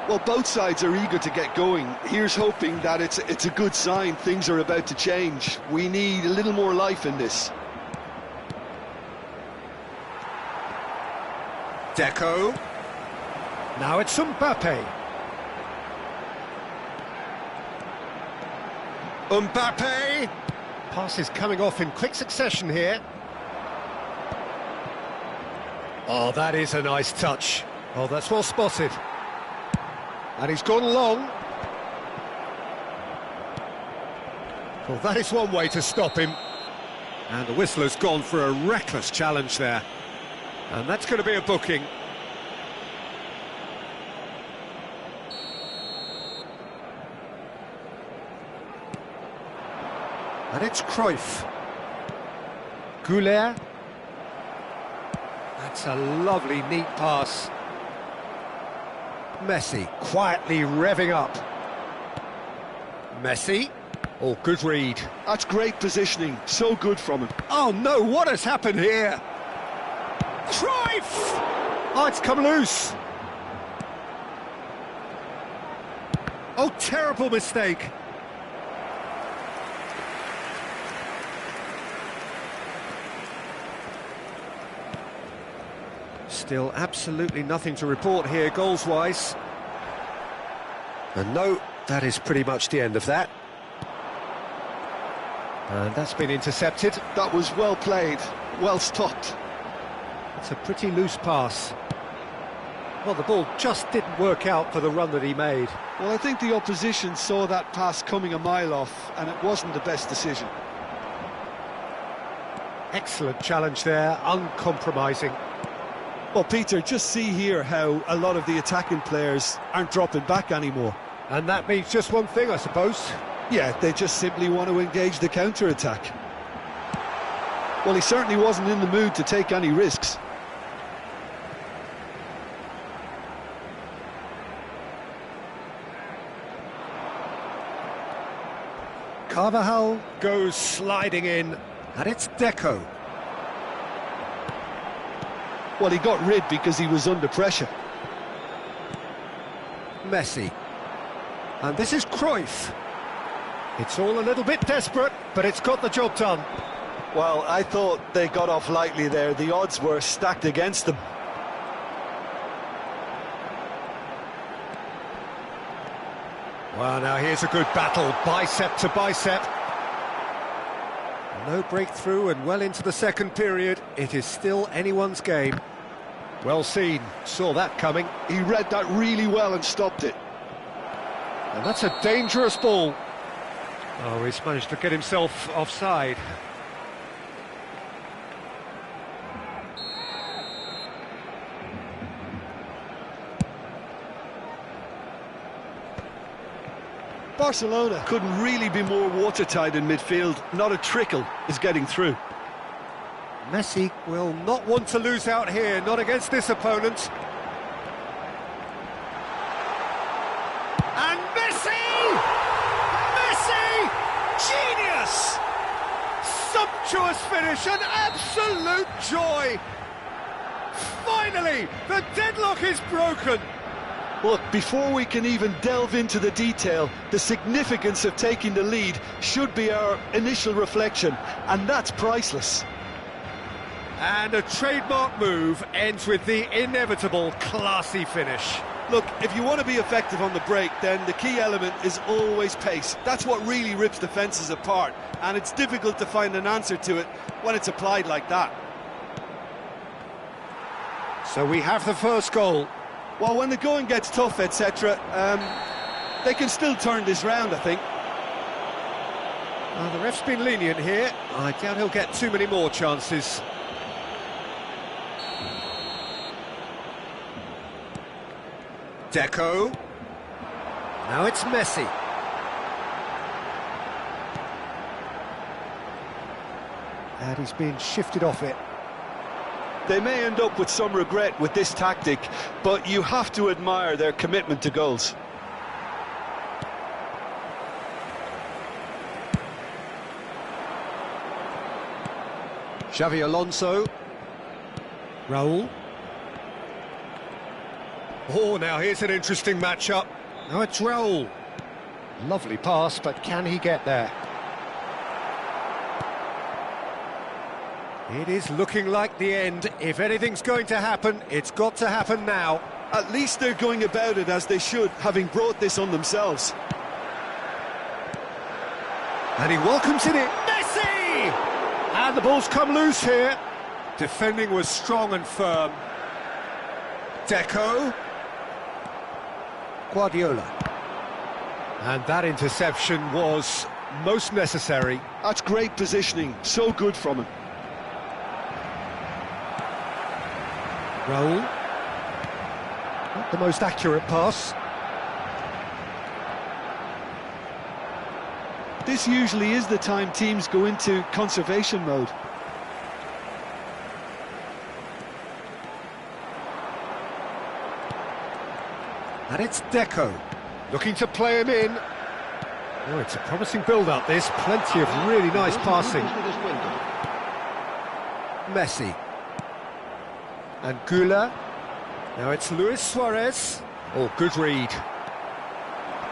[SPEAKER 2] Well, both sides are eager to get going. Here's hoping that it's a good sign. Things are about to change. We need a little more life in this.
[SPEAKER 1] Deco. Now it's Mbappe. Mbappe. Pass is coming off in quick succession here. Oh, that is a nice touch. Oh, that's well spotted. And he's gone long. Well, that is one way to stop him. And the whistler's gone for a reckless challenge there. And that's going to be a booking. And it's Cruyff. Goulet. That's a lovely, neat pass. Messi quietly revving up. Messi. Oh, good read.
[SPEAKER 2] That's great positioning. So good from him.
[SPEAKER 1] Oh, no, what has happened here? Cruyff! Oh, it's come loose. Oh, terrible mistake. Still absolutely nothing to report here goals-wise. And no, that is pretty much the end of that. And that's been intercepted.
[SPEAKER 2] That was well played, well stopped.
[SPEAKER 1] It's a pretty loose pass. Well, the ball just didn't work out for the run that he made.
[SPEAKER 2] Well, I think the opposition saw that pass coming a mile off, and it wasn't the best decision.
[SPEAKER 1] Excellent challenge there, uncompromising.
[SPEAKER 2] Well, Peter, just see here how a lot of the attacking players aren't dropping back anymore.
[SPEAKER 1] And that means just one thing, I suppose.
[SPEAKER 2] Yeah, they just simply want to engage the counter-attack. Well, he certainly wasn't in the mood to take any risks.
[SPEAKER 1] Carvajal goes sliding in, and it's Deco.
[SPEAKER 2] Well, he got rid because he was under pressure.
[SPEAKER 1] Messi. And this is Cruyff. It's all a little bit desperate, but it's got the job done.
[SPEAKER 2] Well, I thought they got off lightly there. The odds were stacked against them. Well,
[SPEAKER 1] now here's a good battle, bicep to bicep. No breakthrough and well into the second period. It is still anyone's game. Well seen, saw that coming.
[SPEAKER 2] He read that really well and stopped it.
[SPEAKER 1] And that's a dangerous ball. Oh, he's managed to get himself offside.
[SPEAKER 2] Barcelona couldn't really be more watertight in midfield. Not a trickle is getting through.
[SPEAKER 1] Messi will not want to lose out here, not against this opponent. And Messi! Messi! Genius! Sumptuous finish, an absolute joy! Finally, the deadlock is broken!
[SPEAKER 2] Look, before we can even delve into the detail, the significance of taking the lead should be our initial reflection, and that's priceless.
[SPEAKER 1] And a trademark move ends with the inevitable classy finish.
[SPEAKER 2] Look, if you want to be effective on the break, then the key element is always pace. That's what really rips defences apart, and it's difficult to find an answer to it when it's applied like that.
[SPEAKER 1] So we have the first goal.
[SPEAKER 2] Well, when the going gets tough, etc., they can still turn this round, I think.
[SPEAKER 1] The ref's been lenient here. I doubt he'll get too many more chances. Deco. Now it's Messi. And he's been shifted off it.
[SPEAKER 2] They may end up with some regret with this tactic, but you have to admire their commitment to goals.
[SPEAKER 1] Xavi Alonso. Raul. Oh, now here's an interesting matchup. Now it's Raul. Lovely pass, but can he get there? It is looking like the end. If anything's going to happen, it's got to happen now.
[SPEAKER 2] At least they're going about it as they should, having brought this on themselves.
[SPEAKER 1] And he welcomes it in. Messi! And the ball's come loose here. Defending was strong and firm. Deco. Guardiola. And that interception was most necessary.
[SPEAKER 2] That's great positioning, so good from him.
[SPEAKER 1] Raul. Not the most accurate pass.
[SPEAKER 2] This usually is the time teams go into conservation mode.
[SPEAKER 1] And it's Deco, looking to play him in. Oh, it's a promising build-up, this. Plenty of really nice passing. Messi. And Gula. Now it's Luis Suarez. Oh, good read.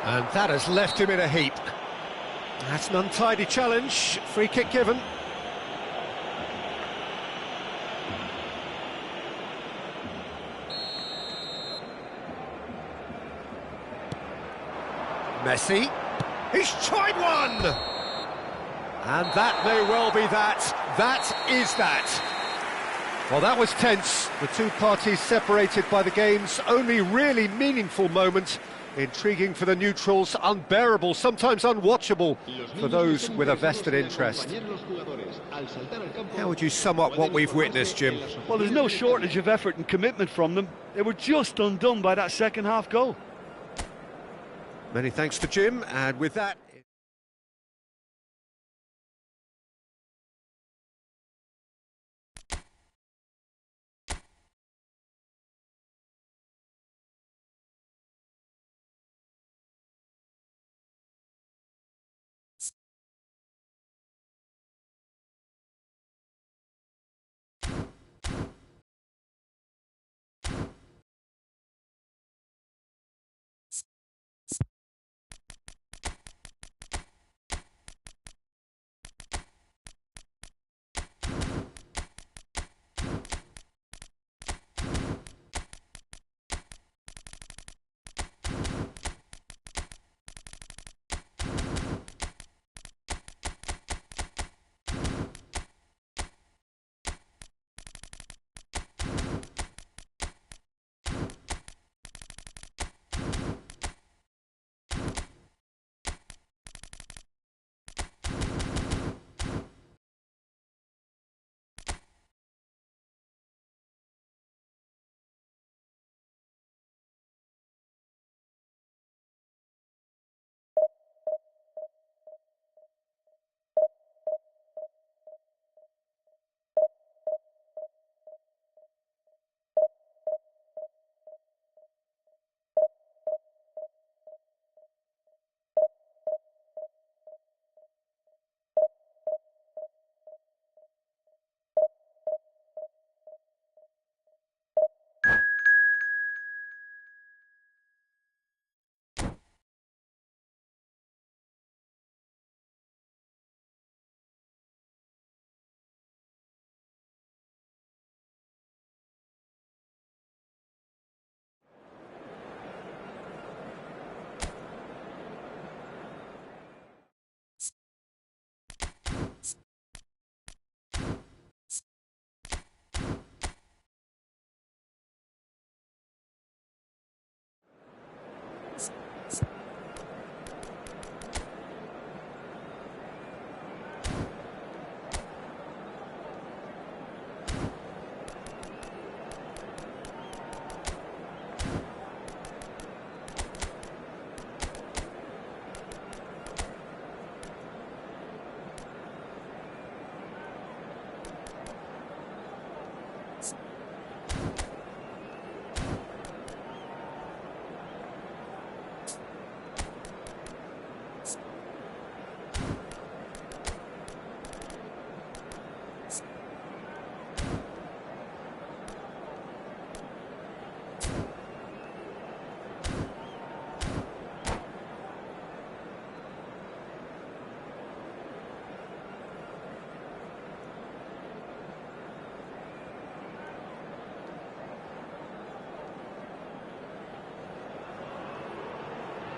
[SPEAKER 1] And that has left him in a heap. That's an untidy challenge. Free kick given. Messi. He's tried one! And that may well be that. That is that. Well, that was tense. The two parties separated by the game's only really meaningful moment. Intriguing for the neutrals, unbearable, sometimes unwatchable for those with a vested interest. How would you sum up what we've witnessed, Jim?
[SPEAKER 2] Well, there's no shortage of effort and commitment from them. They were just undone by that second half goal.
[SPEAKER 1] Many thanks to Jim, and with that...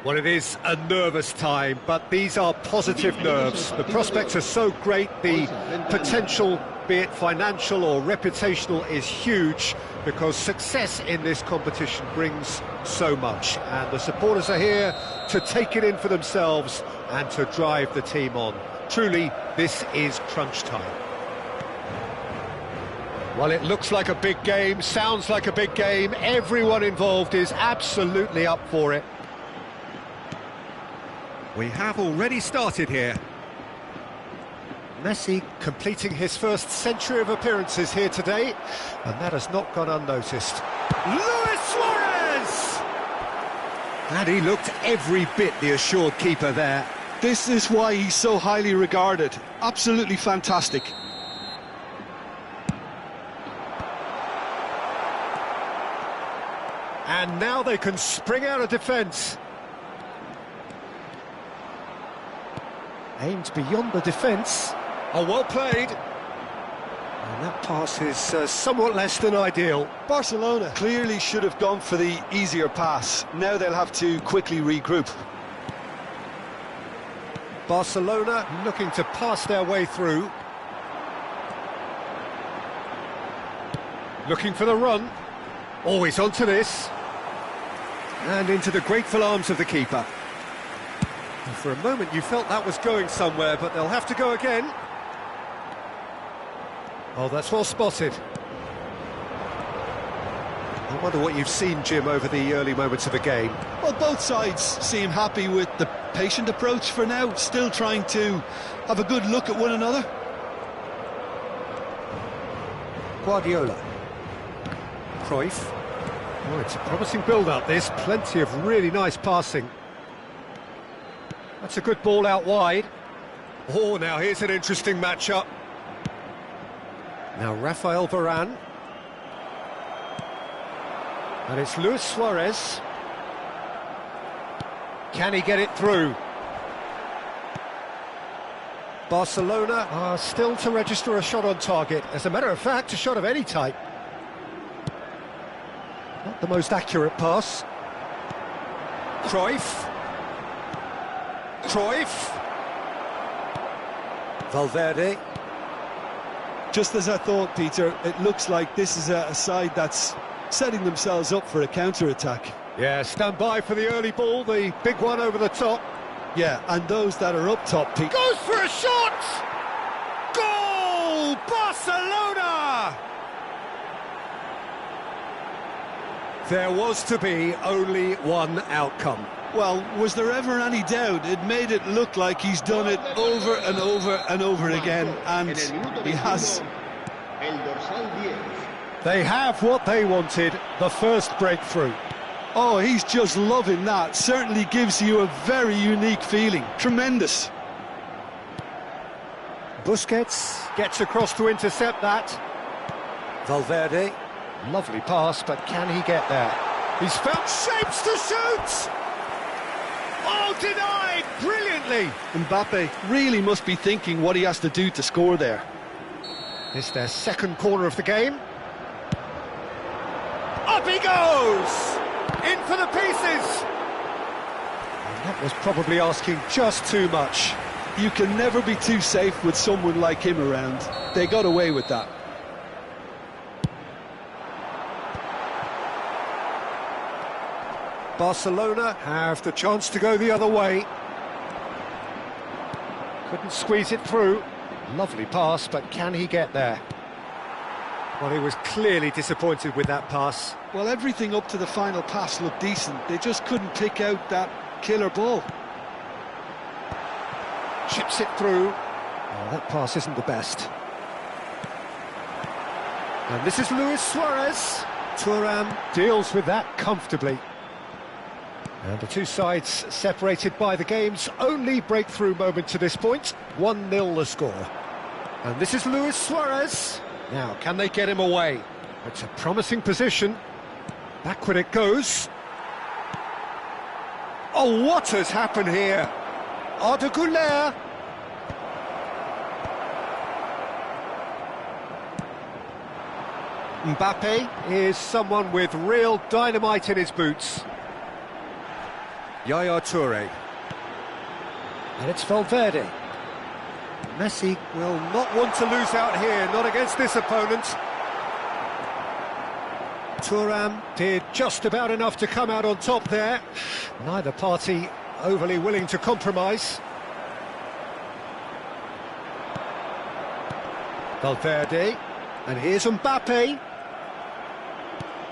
[SPEAKER 1] Well, it is a nervous time, but these are positive nerves. The prospects are so great, the potential, be it financial or reputational, is huge, because success in this competition brings so much. And the supporters are here to take it in for themselves and to drive the team on. Truly, this is crunch time. Well, it looks like a big game, sounds like a big game. Everyone involved is absolutely up for it. We have already started here. Messi completing his first century of appearances here today, and that has not gone unnoticed. Luis Suarez! And he looked every bit the assured keeper there.
[SPEAKER 2] This is why he's so highly regarded. Absolutely fantastic.
[SPEAKER 1] And now they can spring out of defence. Aimed beyond the defence. Oh, well played. And that pass is somewhat less than ideal.
[SPEAKER 2] Barcelona clearly should have gone for the easier pass. Now they'll have to quickly regroup.
[SPEAKER 1] Barcelona looking to pass their way through. Looking for the run. Always onto this. And into the grateful arms of the keeper. And for a moment you felt that was going somewhere, but they'll have to go again. Oh, that's well spotted. I wonder what you've seen, Jim, over the early moments of the game.
[SPEAKER 2] Well, both sides seem happy with the patient approach for now, still trying to have a good look at one another.
[SPEAKER 1] Guardiola. Cruyff. Oh, it's a promising build-up, this. Plenty of really nice passing. That's a good ball out wide. Oh, now here's an interesting matchup. Now Rafael Varane. And it's Luis Suarez. Can he get it through? Barcelona are still to register a shot on target. As a matter of fact, a shot of any type. Not the most accurate pass. Cruyff. Valverde.
[SPEAKER 2] Just as I thought, Peter, it looks like this is a side that's setting themselves up for a counter-attack.
[SPEAKER 1] Yeah, stand by for the early ball, the big one over the top.
[SPEAKER 2] Yeah, and those that are up top, Pete.
[SPEAKER 1] Goes for a shot! Goal! Barcelona! There was to be only one outcome.
[SPEAKER 2] Well, was there ever any doubt? It made it look like he's done it over and over and over again, and he has.
[SPEAKER 1] They have what they wanted, the first breakthrough.
[SPEAKER 2] Oh, he's just loving that. Certainly gives you a very unique feeling. Tremendous.
[SPEAKER 1] Busquets gets across to intercept that. Valverde, lovely pass, but can he get there? He's found shapes to shoot! Oh, denied brilliantly!
[SPEAKER 2] Mbappe really must be thinking what he has to do to score there.
[SPEAKER 1] It's their second corner of the game. Up he goes! In for the pieces! And that was probably asking just too much.
[SPEAKER 2] You can never be too safe with someone like him around. They got away with that.
[SPEAKER 1] Barcelona have the chance to go the other way. Couldn't squeeze it through. Lovely pass, but can he get there? Well, he was clearly disappointed with that pass.
[SPEAKER 2] Well, everything up to the final pass looked decent. They just couldn't pick out that killer ball.
[SPEAKER 1] Chips it through. Oh, that pass isn't the best. And this is Luis Suarez. Thuram deals with that comfortably. And the two sides separated by the game's only breakthrough moment to this point. 1-0 the score. And this is Luis Suarez. Now, can they get him away? It's a promising position. Backward it goes. Oh, what has happened here? Arda Güler. Mbappe is someone with real dynamite in his boots. Yaya Toure. And it's Valverde. Messi will not want to lose out here, not against this opponent. Thuram did just about enough to come out on top there. Neither party overly willing to compromise. Valverde, and here's Mbappe.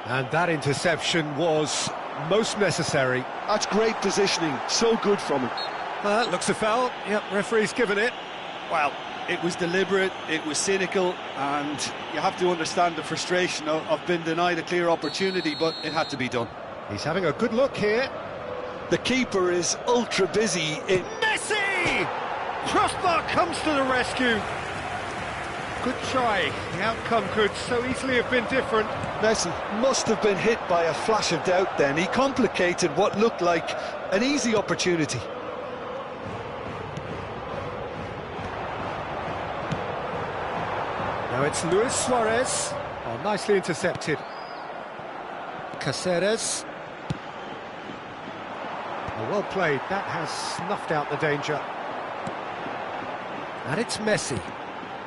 [SPEAKER 1] And that interception was most necessary.
[SPEAKER 2] That's great positioning, so good from him.
[SPEAKER 1] Looks a foul. Yep, referee's given it.
[SPEAKER 2] Well, it was deliberate, it was cynical, and you have to understand the frustration of being denied a clear opportunity, but it had to be done.
[SPEAKER 1] He's having a good look here.
[SPEAKER 2] The keeper is ultra busy in...
[SPEAKER 1] Messi! Crossbar comes to the rescue. Good try. The outcome could so easily have been different.
[SPEAKER 2] Messi must have been hit by a flash of doubt then. He complicated what looked like an easy opportunity.
[SPEAKER 1] Now it's Luis Suarez. Oh, nicely intercepted. Caceres. Oh, well played. That has snuffed out the danger. And it's Messi.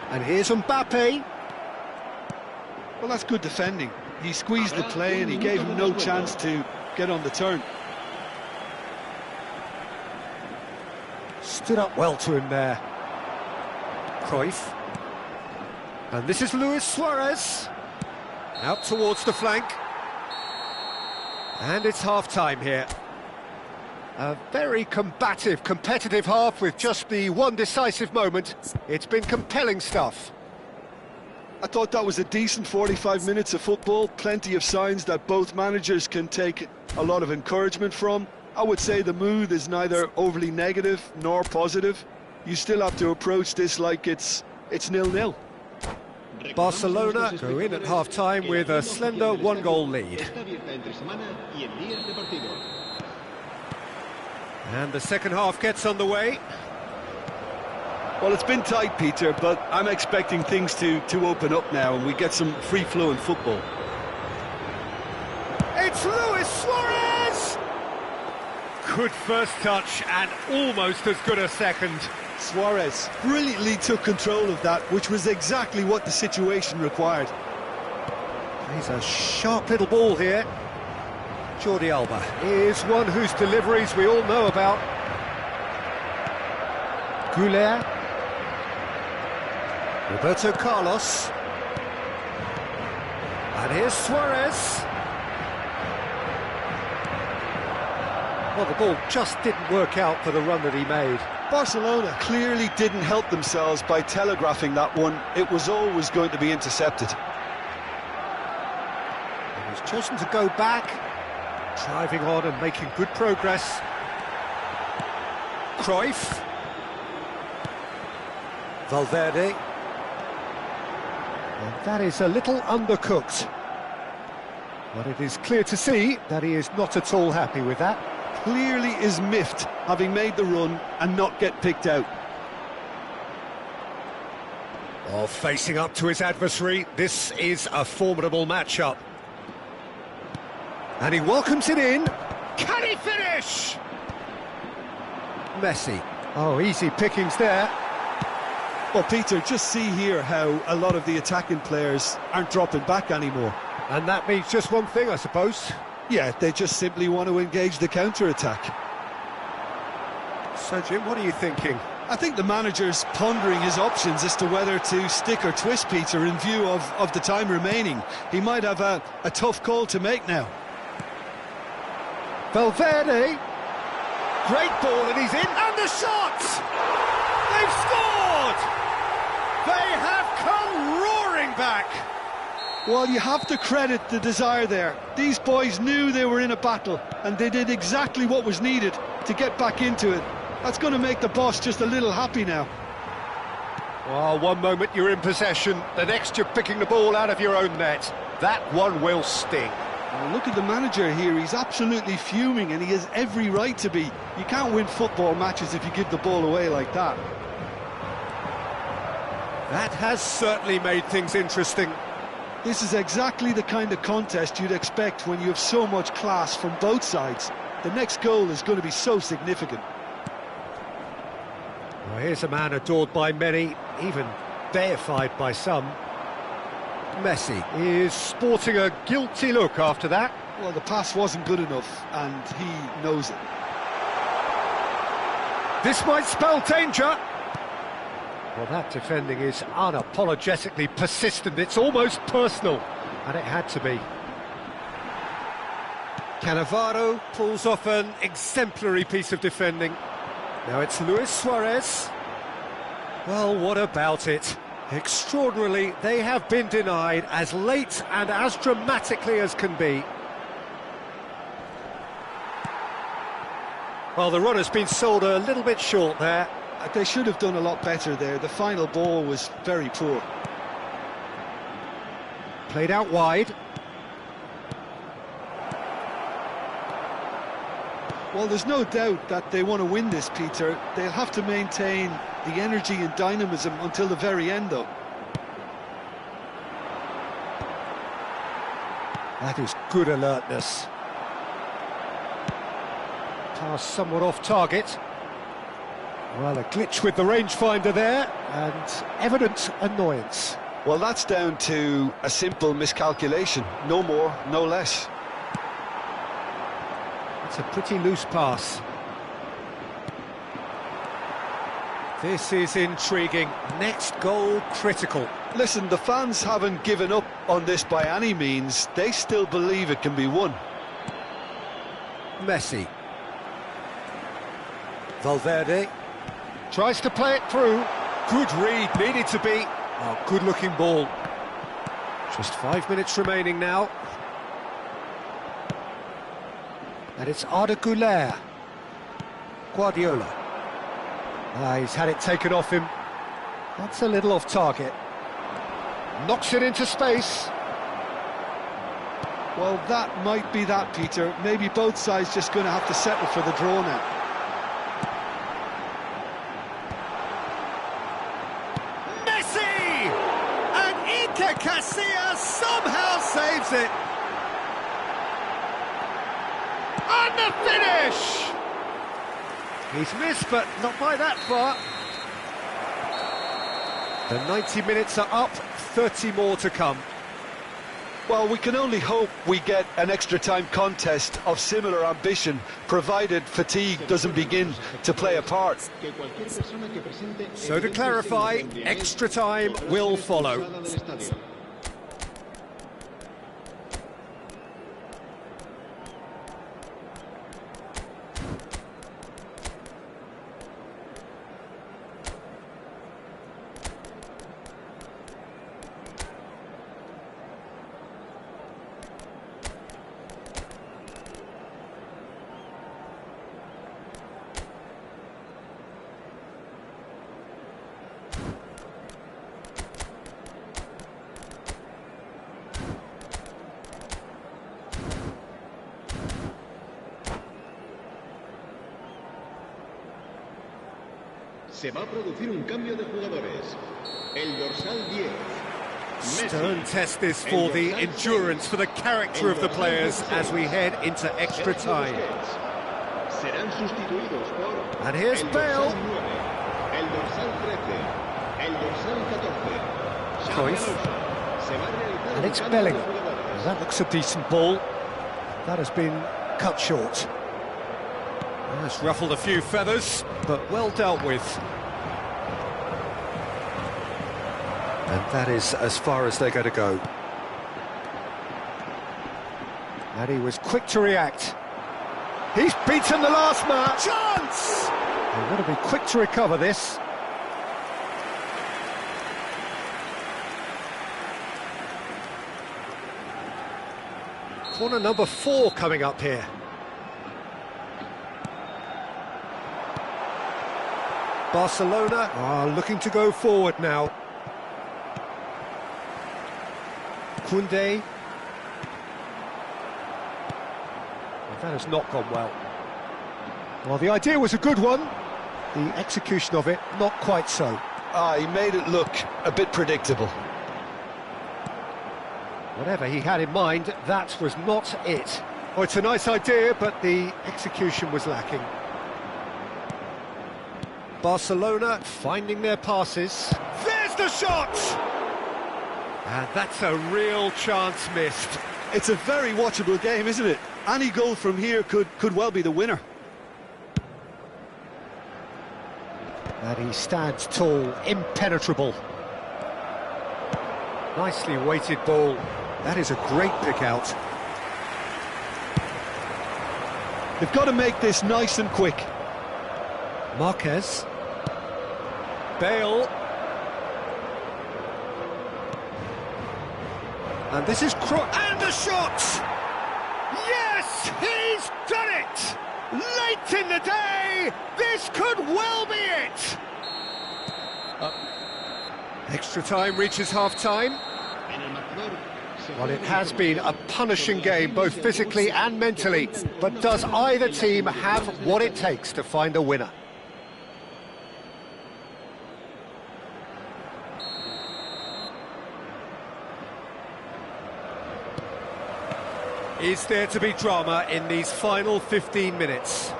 [SPEAKER 1] And here's Mbappe.
[SPEAKER 2] Well, that's good defending. He squeezed the play and he gave him no chance to get on the turn.
[SPEAKER 1] Stood up well to him there. Cruyff. And this is Luis Suarez. Out towards the flank. And it's half-time here. A very combative, competitive half with just the one decisive moment. It's been compelling stuff.
[SPEAKER 2] I thought that was a decent 45 minutes of football. Plenty of signs that both managers can take a lot of encouragement from. I would say the mood is neither overly negative nor positive. You still have to approach this like it's 0-0.
[SPEAKER 1] Barcelona go in at half-time with a slender one-goal lead. And the second half gets underway.
[SPEAKER 2] Well, it's been tight, Peter, but I'm expecting things to open up now and we get some free-flowing football.
[SPEAKER 1] It's Luis Suarez! Good first touch and almost as good a second.
[SPEAKER 2] Suarez brilliantly took control of that, which was exactly what the situation required.
[SPEAKER 1] He's a sharp little ball here. Jordi Alba is one whose deliveries we all know about. Goulet. Roberto Carlos. And here's Suarez. Well, the ball just didn't work out for the run that he made.
[SPEAKER 2] Barcelona clearly didn't help themselves by telegraphing that one. It was always going to be intercepted.
[SPEAKER 1] He was chosen to go back, driving on and making good progress. Cruyff. Valverde. And that is a little undercooked. But it is clear to see that he is not at all happy with that.
[SPEAKER 2] Clearly is miffed, having made the run and not get picked out.
[SPEAKER 1] Oh, facing up to his adversary, this is a formidable matchup. And he welcomes it in. Can he finish? Messi. Oh, easy pickings there.
[SPEAKER 2] Well, Peter, just see here how a lot of the attacking players aren't dropping back anymore.
[SPEAKER 1] And that means just one thing, I suppose.
[SPEAKER 2] Yeah, they just simply want to engage the counter-attack.
[SPEAKER 1] So, Jim, what are you thinking?
[SPEAKER 2] I think the manager's pondering his options as to whether to stick or twist, Peter, in view of the time remaining. He might have a tough call to make now.
[SPEAKER 1] Valverde. Great ball, and he's in. And the shot! They've scored! They have come roaring back!
[SPEAKER 2] Well, you have to credit the desire there. These boys knew they were in a battle, and they did exactly what was needed to get back into it. That's going to make the boss just a little happy now.
[SPEAKER 1] Well, one moment you're in possession, the next you're picking the ball out of your own net. That one will sting.
[SPEAKER 2] Well, look at the manager here. He's absolutely fuming, and he has every right to be. You can't win football matches if you give the ball away like that.
[SPEAKER 1] That has certainly made things interesting.
[SPEAKER 2] This is exactly the kind of contest you'd expect when you have so much class from both sides. The next goal is going to be so significant.
[SPEAKER 1] Well, here's a man adored by many, even deified by some. Messi is sporting a guilty look after that.
[SPEAKER 2] Well, the pass wasn't good enough, and he knows it.
[SPEAKER 1] This might spell danger. Well, that defending is unapologetically persistent. It's almost personal, and it had to be. Cannavaro pulls off an exemplary piece of defending. Now it's Luis Suarez. Well, what about it? Extraordinarily, they have been denied as late and as dramatically as can be. Well, the run has been sold a little bit short there.
[SPEAKER 2] They should have done a lot better there. The final ball was very poor.
[SPEAKER 1] Played out wide.
[SPEAKER 2] Well, there's no doubt that they want to win this, Peter. They'll have to maintain the energy and dynamism until the very end, though.
[SPEAKER 1] That is good alertness. Pass somewhat off target. Well, a glitch with the rangefinder there, and evident annoyance.
[SPEAKER 2] Well, that's down to a simple miscalculation. No more, no less.
[SPEAKER 1] It's a pretty loose pass. This is intriguing. Next goal critical.
[SPEAKER 2] Listen, the fans haven't given up on this by any means. They still believe it can be won.
[SPEAKER 1] Messi. Valverde tries to play it through. Good read, needed to be. Oh, good-looking ball. Just 5 minutes remaining now. And it's Arda Güler. Guardiola. He's had it taken off him. That's a little off target. Knocks it into space.
[SPEAKER 2] Well, that might be that, Peter. Maybe both sides just going to have to settle for the draw now.
[SPEAKER 1] Messi! And Iker Casillas somehow saves it. And the finish! He's missed, but not by that far. The 90 minutes are up, 30 more to come.
[SPEAKER 2] Well, we can only hope we get an extra-time contest of similar ambition, provided fatigue doesn't begin to play a part.
[SPEAKER 1] So to clarify, extra time will follow.
[SPEAKER 3] Se va a producir un cambio de jugadores. El dorsal 10.
[SPEAKER 1] Stern test this for the endurance, for the character of the players as we head into extra time.
[SPEAKER 3] Serán sustituidos por
[SPEAKER 1] And here's Bale.
[SPEAKER 3] El dorsal 13, el dorsal 14.
[SPEAKER 1] Cruyff. And it's Bellingham. That looks a decent ball. That has been cut short. It's ruffled a few feathers, but well dealt with. And that is as far as they're going to go. And he was quick to react. He's beaten the last man. Chance! They're going to be quick to recover this. Corner number 4 coming up here. Barcelona are looking to go forward now. Koundé. That has not gone well. Well, the idea was a good one. The execution of it, not quite so.
[SPEAKER 2] He made it look a bit predictable.
[SPEAKER 1] Whatever he had in mind, that was not it. Oh, it's a nice idea, but the execution was lacking. Barcelona finding their passes. There's the shot! And that's a real chance missed.
[SPEAKER 2] It's a very watchable game, isn't it? Any goal from here could well be the winner.
[SPEAKER 1] And he stands tall, impenetrable. Nicely weighted ball. That is a great pick out.
[SPEAKER 2] They've got to make this nice and quick.
[SPEAKER 1] Marquez. Bale. And this is and the shot! Yes, he's done it! Late in the day, this could well be it! Extra time reaches half-time. Well, it has been a punishing game, both physically and mentally. But does either team have what it takes to find a winner? Is there to be drama in these final 15 minutes?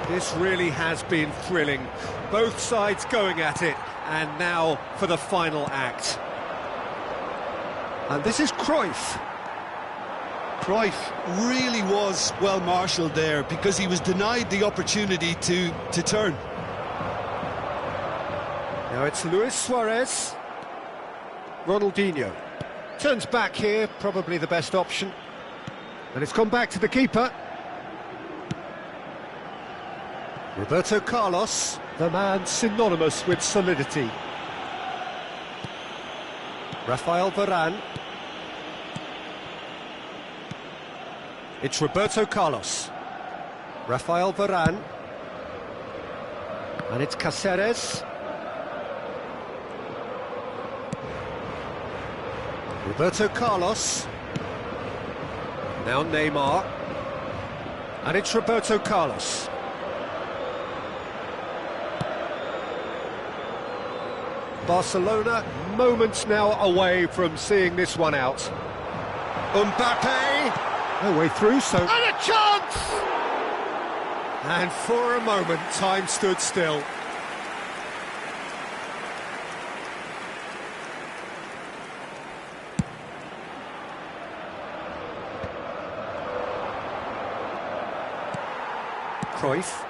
[SPEAKER 1] This really has been thrilling. Both sides going at it, and now for the final act. And this is Cruyff.
[SPEAKER 2] Cruyff really was well marshalled there because he was denied the opportunity to turn.
[SPEAKER 1] Now it's Luis Suarez. Ronaldinho. Turns back here, probably the best option. And it's gone back to the keeper. Roberto Carlos, the man synonymous with solidity. Rafael Varane. It's Roberto Carlos. Rafael Varane. And it's Cáceres. Roberto Carlos. Now Neymar. And it's Roberto Carlos. Barcelona moments now away from seeing this one out. Mbappe. No way through, so... And a chance! And for a moment, time stood still. Cruyff.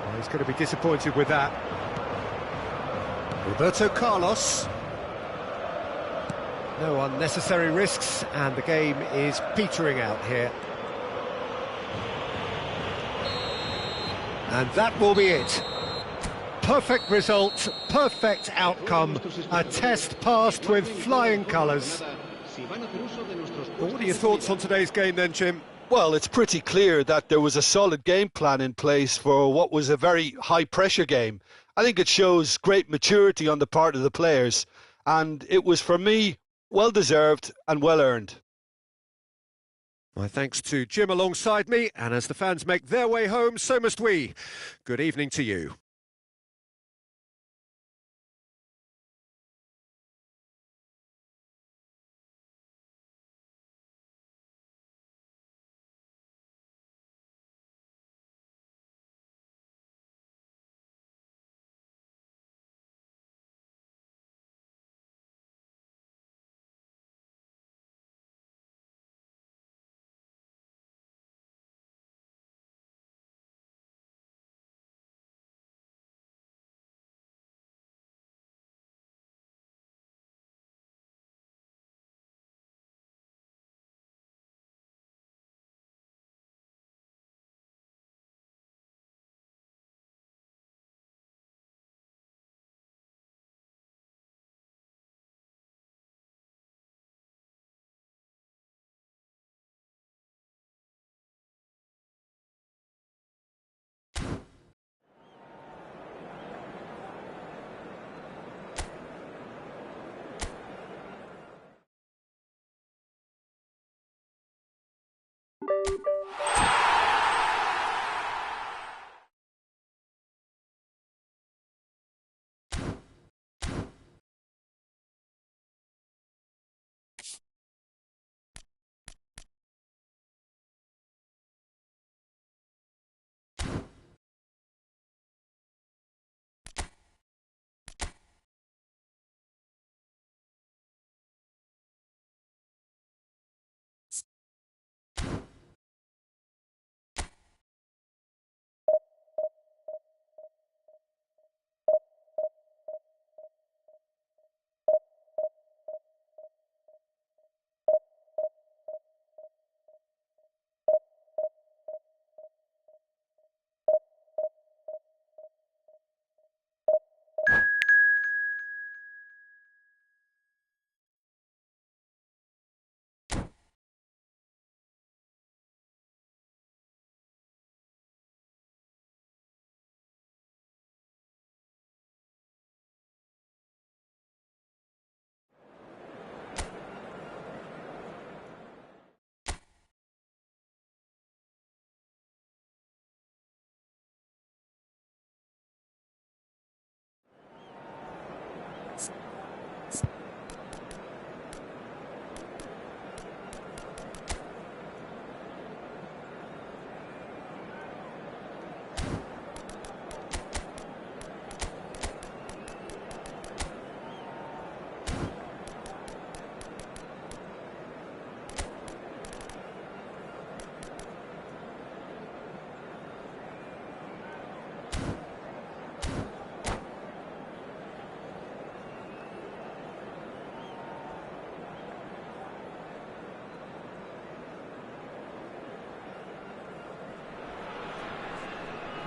[SPEAKER 1] Oh, he's going to be disappointed with that. Roberto Carlos. No unnecessary risks, and the game is petering out here. And that will be it. Perfect result, perfect outcome. A test passed with flying colours. Well, what are your thoughts on today's game then, Jim?
[SPEAKER 2] Well, it's pretty clear that there was a solid game plan in place for what was a very high-pressure game. I think it shows great maturity on the part of the players, and it was, for me, well-deserved and well-earned.
[SPEAKER 1] My thanks to Jim alongside me, and as the fans make their way home, so must we. Good evening to you.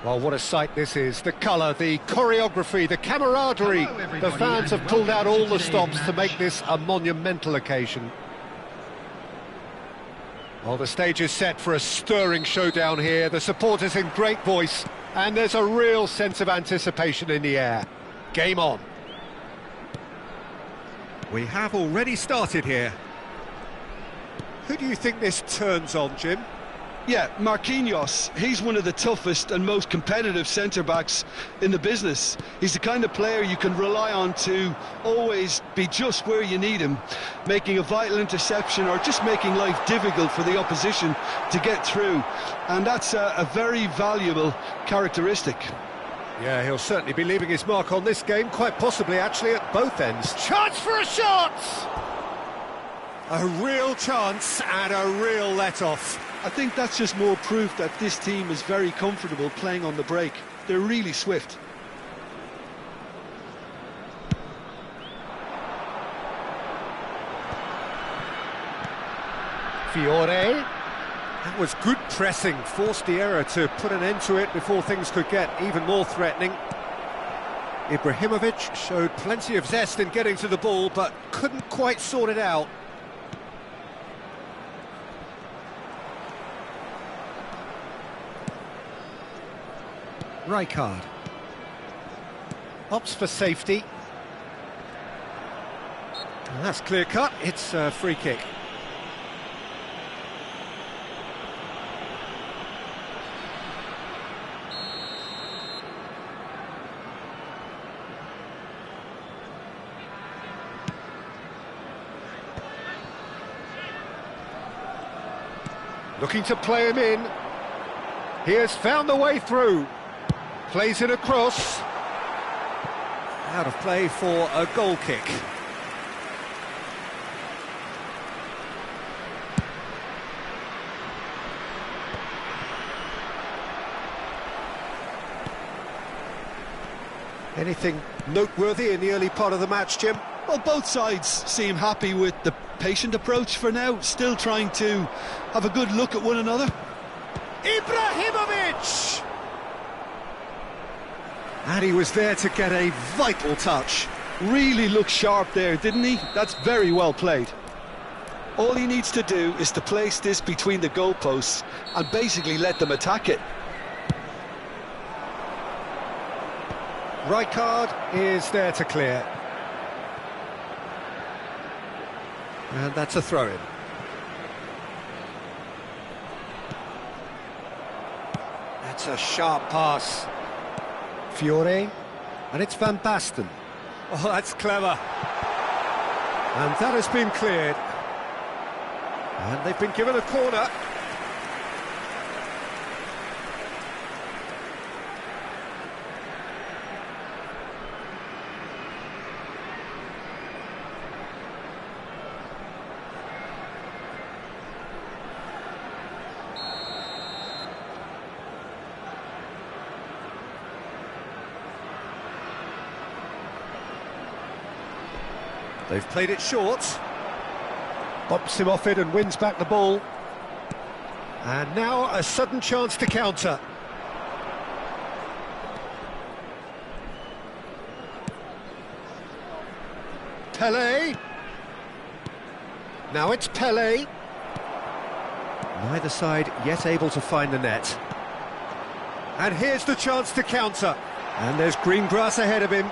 [SPEAKER 1] Well, what a sight this is. The colour, the choreography, the camaraderie. The fans have pulled out all the stops to make this a monumental occasion. Well, the stage is set for a stirring showdown here. The supporters in great voice, and there's a real sense of anticipation in the air. Game on. We have already started here. Who do you think this turns on, Jim?
[SPEAKER 2] Yeah, Marquinhos. He's one of the toughest and most competitive centre-backs in the business. He's the kind of player you can rely on to always be just where you need him, making a vital interception or just making life difficult for the opposition to get through. And that's a very valuable characteristic.
[SPEAKER 1] Yeah, he'll certainly be leaving his mark on this game, quite possibly actually at both ends. Chance for a shot! A real chance and a real let-off.
[SPEAKER 2] I think that's just more proof that this team is very comfortable playing on the break. They're really swift.
[SPEAKER 1] Fiore. That was good pressing, forced the error to put an end to it before things could get even more threatening. Ibrahimovic showed plenty of zest in getting to the ball, but couldn't quite sort it out. Rijkaard opts for safety. And that's clear cut, it's a free kick. Looking to play him in. He has found the way through. Plays it across. Out of play for a goal kick. Anything noteworthy in the early part of the match, Jim?
[SPEAKER 2] Well, both sides seem happy with the patient approach for now, still trying to have a good look at one another.
[SPEAKER 1] Ibrahimovic! And he was there to get a vital touch.
[SPEAKER 2] Really looked sharp there, didn't he? That's very well played. All he needs to do is to place this between the goalposts and basically let them attack it.
[SPEAKER 1] Rijkaard is there to clear. And that's a throw-in. That's a sharp pass. Fiore, and it's Van Basten. Oh, that's clever. And that has been cleared. And they've been given a corner. They've played it short. Bumps him off it and wins back the ball. And now a sudden chance to counter. Pelé. Now it's Pelé. Neither side yet able to find the net. And here's the chance to counter. And there's green grass ahead of him.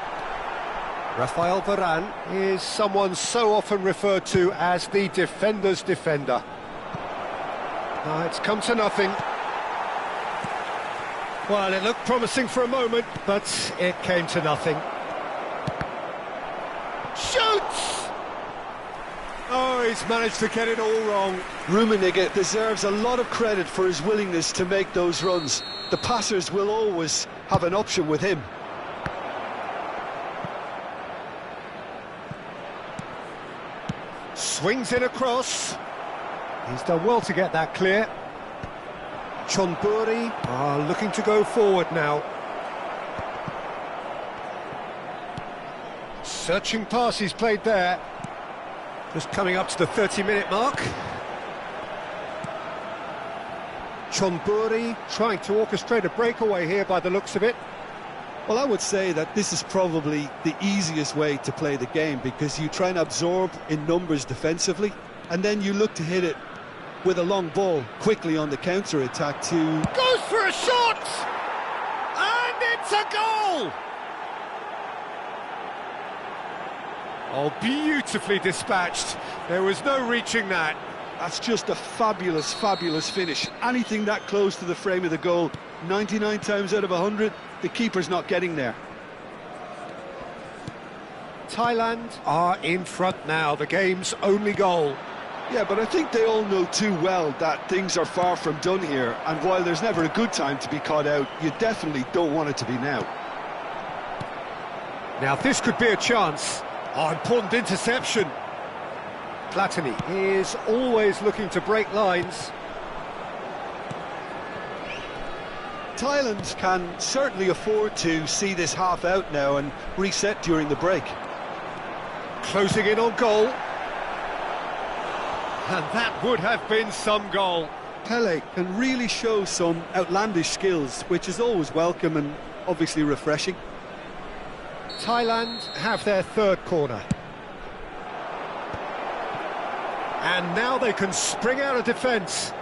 [SPEAKER 1] Rafael Varane is someone so often referred to as the defender's defender. It's come to nothing. Well, it looked promising for a moment, but it came to nothing. Shoots! Oh, he's managed to get it all wrong.
[SPEAKER 2] Rummenigge deserves a lot of credit for his willingness to make those runs. The passers will always have an option with him.
[SPEAKER 1] Swings it across. He's done well to get that clear. Chonburi are looking to go forward now. Searching pass he's played there. Just coming up to the 30-minute mark. Chonburi trying to orchestrate a breakaway here by the looks of it.
[SPEAKER 2] Well, I would say that this is probably the easiest way to play the game, because you try and absorb in numbers defensively, and then you look to hit it with a long ball quickly on the counter-attack to...
[SPEAKER 1] Goes for a shot! And it's a goal! Oh, beautifully dispatched. There was no reaching that.
[SPEAKER 2] That's just a fabulous, fabulous finish. Anything that close to the frame of the goal, 99 times out of 100, the keeper's not getting there.
[SPEAKER 1] Thailand are in front now, the game's only goal.
[SPEAKER 2] Yeah, but I think they all know too well that things are far from done here, and while there's never a good time to be caught out, you definitely don't want it to be now.
[SPEAKER 1] Now this could be a chance. Oh, important interception. Platini is always looking to break lines.
[SPEAKER 2] Thailand can certainly afford to see this half out now and reset during the break.
[SPEAKER 1] Closing in on goal. And that would have been some goal.
[SPEAKER 2] Pele can really show some outlandish skills, which is always welcome and obviously refreshing.
[SPEAKER 1] Thailand have their third corner. And now they can spring out of defence.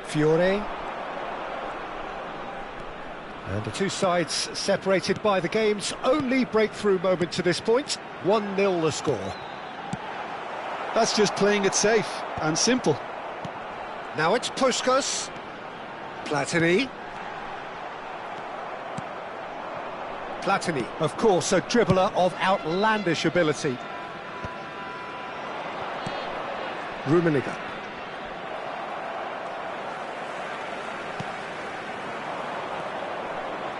[SPEAKER 1] Fiore. And the two sides separated by the game's only breakthrough moment to this point. 1-0 the score.
[SPEAKER 2] That's just playing it safe and simple.
[SPEAKER 1] Now it's Puskas. Platini. Platini, of course, a dribbler of outlandish ability. Rummenigge.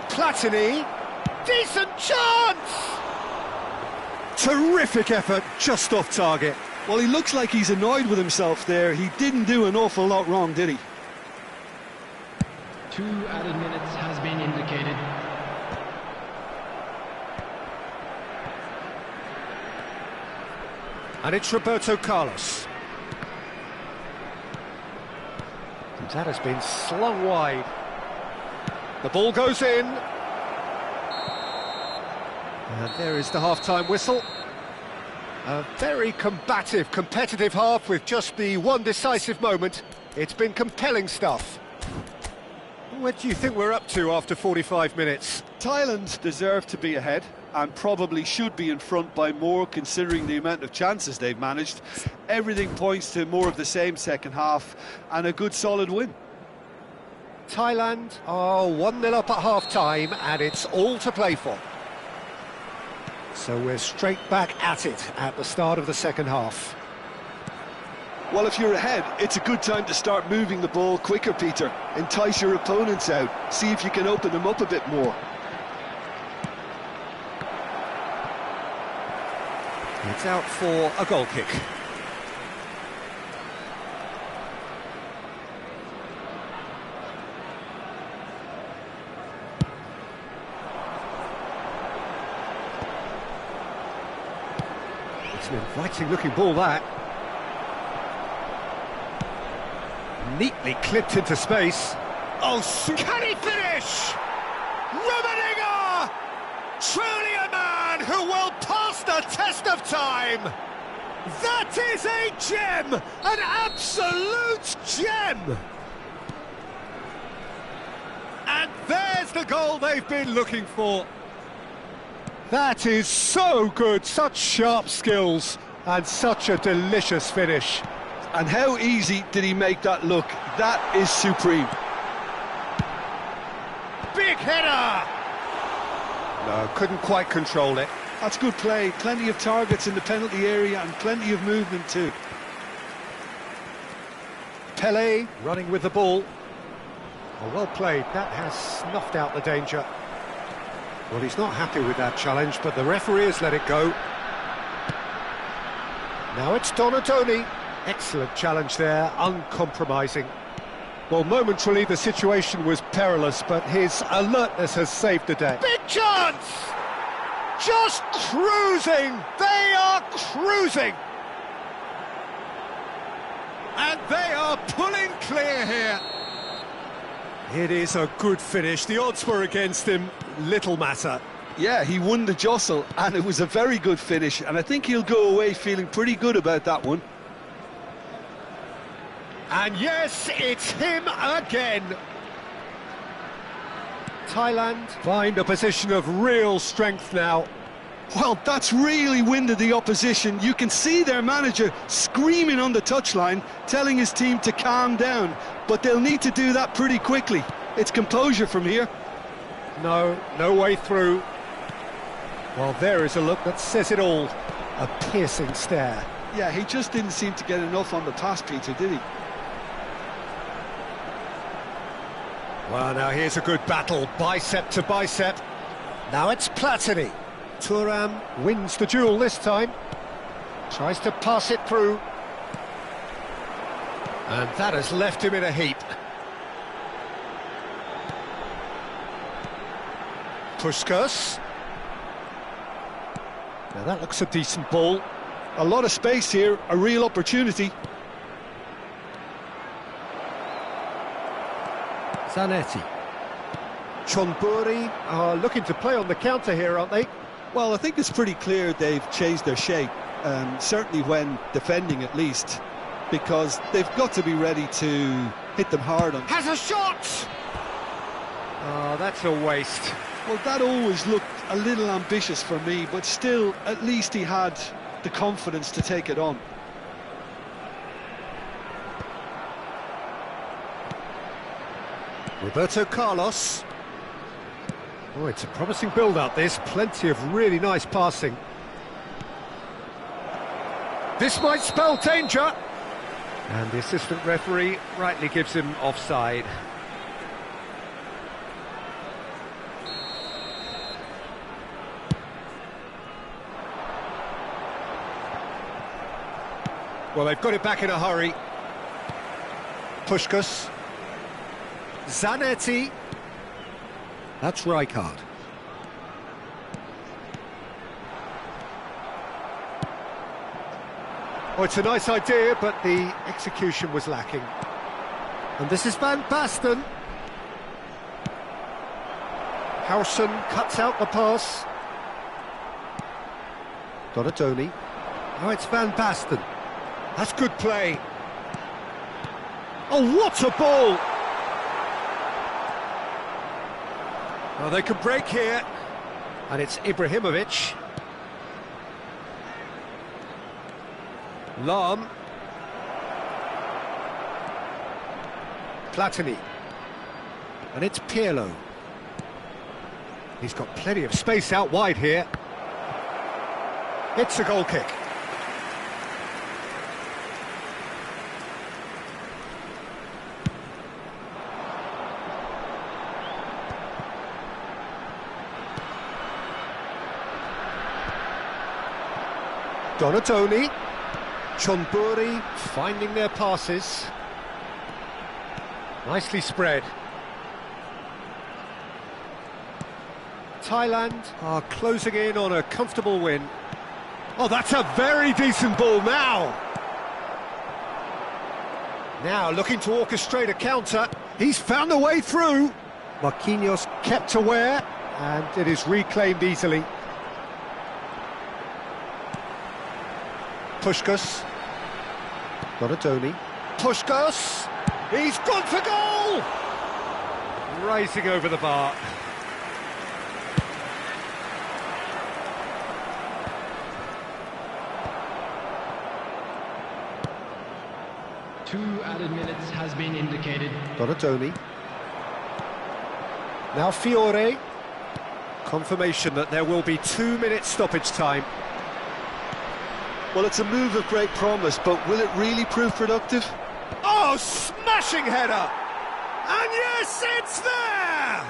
[SPEAKER 1] Platini, decent chance! Terrific effort, just off target.
[SPEAKER 2] Well, he looks like he's annoyed with himself there. He didn't do an awful lot wrong, did he?
[SPEAKER 4] 2 added minutes has been indicated.
[SPEAKER 1] And it's Roberto Carlos. And that has been slung wide. The ball goes in. And there is the half-time whistle. A very combative, competitive half with just the one decisive moment. It's been compelling stuff. What do you think we're up to after 45 minutes?
[SPEAKER 2] Thailand deserve to be ahead and probably should be in front by more, considering the amount of chances they've managed. Everything points to more of the same second half and a good solid win.
[SPEAKER 1] Thailand are 1-0 up at half-time and it's all to play for. So we're straight back at it at the start of the second half.
[SPEAKER 2] Well, if you're ahead, it's a good time to start moving the ball quicker, Peter. Entice your opponents out. See if you can open them up a bit more.
[SPEAKER 1] It's out for a goal kick. It's an inviting looking ball, that. Neatly clipped into space. Oh, can he finish? Rummenigge! Truly a man who will pass the test of time! That is a gem! An absolute gem! And there's the goal they've been looking for. That is so good, such sharp skills, and such a delicious finish.
[SPEAKER 2] And how easy did he make that look? That is supreme.
[SPEAKER 1] Big header! No, couldn't quite control it.
[SPEAKER 2] That's good play. Plenty of targets in the penalty area and plenty of movement too.
[SPEAKER 1] Pele running with the ball. Oh, well played. That has snuffed out the danger. Well, he's not happy with that challenge, but the referee has let it go. Now it's Donatoni. Excellent challenge there, uncompromising. Well, momentarily the situation was perilous, but his alertness has saved the day. Big chance! Just cruising! They are cruising! And they are are pulling clear here. It is a good finish. The odds were against him. Little matter.
[SPEAKER 2] Yeah, he won the jostle, and it was a very good finish, and I think he'll go away feeling pretty good about that one.
[SPEAKER 1] And yes, it's him again. Thailand find a position of real strength now.
[SPEAKER 2] Well, that's really winded the opposition. You can see their manager screaming on the touchline, telling his team to calm down, but they'll need to do that pretty quickly. It's composure from here.
[SPEAKER 1] No way through. Well, there is a look that says it all. A piercing stare.
[SPEAKER 2] Yeah, he just didn't seem to get enough on the pass, Peter, did he?
[SPEAKER 1] Well, now here's a good battle, bicep to bicep. Now it's Platini. Thuram wins the duel this time. Tries to pass it through. And that has left him in a heap. Puskas. Now that looks a decent ball.
[SPEAKER 2] A lot of space here, a real opportunity.
[SPEAKER 1] Zanetti. Chonburi are looking to play on the counter here, aren't they?
[SPEAKER 2] Well, I think it's pretty clear they've changed their shape, certainly when defending at least, because they've got to be ready to hit them hard on.
[SPEAKER 1] Has a shot! Oh, that's a waste.
[SPEAKER 2] Well, that always looked a little ambitious for me, but still, at least he had the confidence to take it on.
[SPEAKER 1] Roberto Carlos. Oh, it's a promising build-up, this. Plenty of really nice passing. This might spell danger. And the assistant referee rightly gives him offside. Well, they've got it back in a hurry. Puskas. Zanetti. That's Rijkaard. Oh, it's a nice idea, but the execution was lacking. And this is Van Basten. Howson cuts out the pass. Donatoni. Oh, it's Van Basten. That's good play. Oh, what a ball! Well, they could break here. And it's Ibrahimovic. Lahm. Platini. And it's Pirlo. He's got plenty of space out wide here. It's a goal kick. Donatoni. Chonburi finding their passes. Nicely spread. Thailand are closing in on a comfortable win. Oh, that's a very decent ball now. Now looking to orchestrate a counter. He's found a way through. Marquinhos kept aware, and it is reclaimed easily. Puskas. Donatoni. Puskas. He's gone for goal! Racing over the bar.
[SPEAKER 4] Two added minutes has been indicated.
[SPEAKER 1] Donatoni. Now Fiore. Confirmation that there will be 2 minutes stoppage time.
[SPEAKER 2] Well, it's a move of great promise, but will it really prove productive?
[SPEAKER 1] Oh, smashing header! And yes, it's there!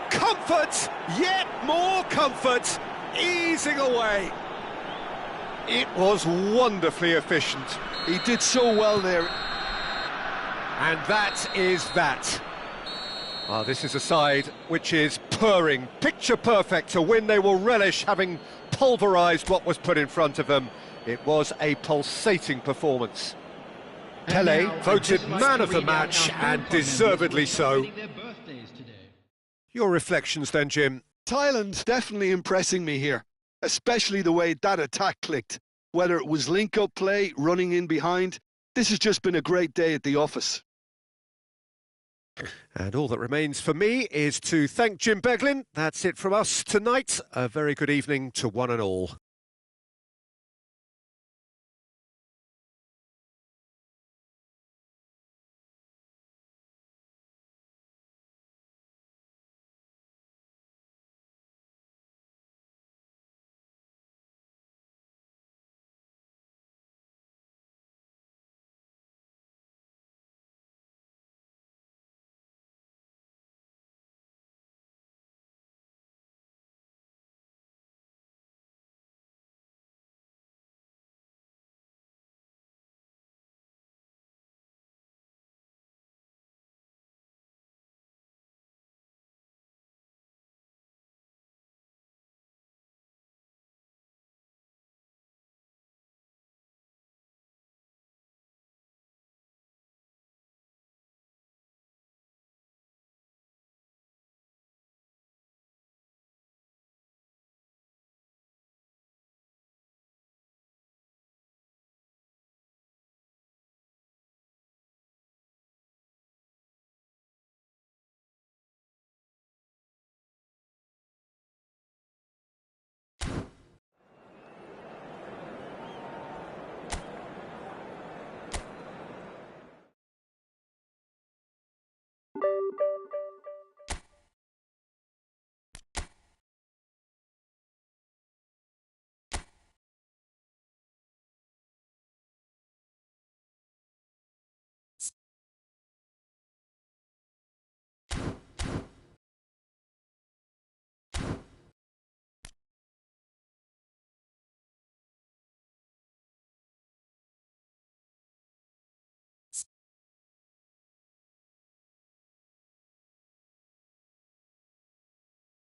[SPEAKER 1] Comfort, yet more comfort, easing away. It was wonderfully efficient.
[SPEAKER 2] He did so well there.
[SPEAKER 1] And that is that. Well, this is a side which is purring, picture perfect, a win they will relish, having pulverised what was put in front of them. It was a pulsating performance. Pele
[SPEAKER 4] now, I'd
[SPEAKER 1] voted
[SPEAKER 4] just like
[SPEAKER 1] man
[SPEAKER 4] to
[SPEAKER 1] of the
[SPEAKER 4] read out
[SPEAKER 1] match,
[SPEAKER 4] our
[SPEAKER 1] and
[SPEAKER 4] club members
[SPEAKER 1] deservedly so.
[SPEAKER 4] celebrating their birthdays today.
[SPEAKER 1] Your reflections then, Jim?
[SPEAKER 2] Thailand definitely impressing me here, especially the way that attack clicked. Whether it was link-up play, running in behind, this has just been a great day at the office.
[SPEAKER 1] And all that remains for me is to thank Jim Beglin. That's it from us tonight. A very good evening to one and all.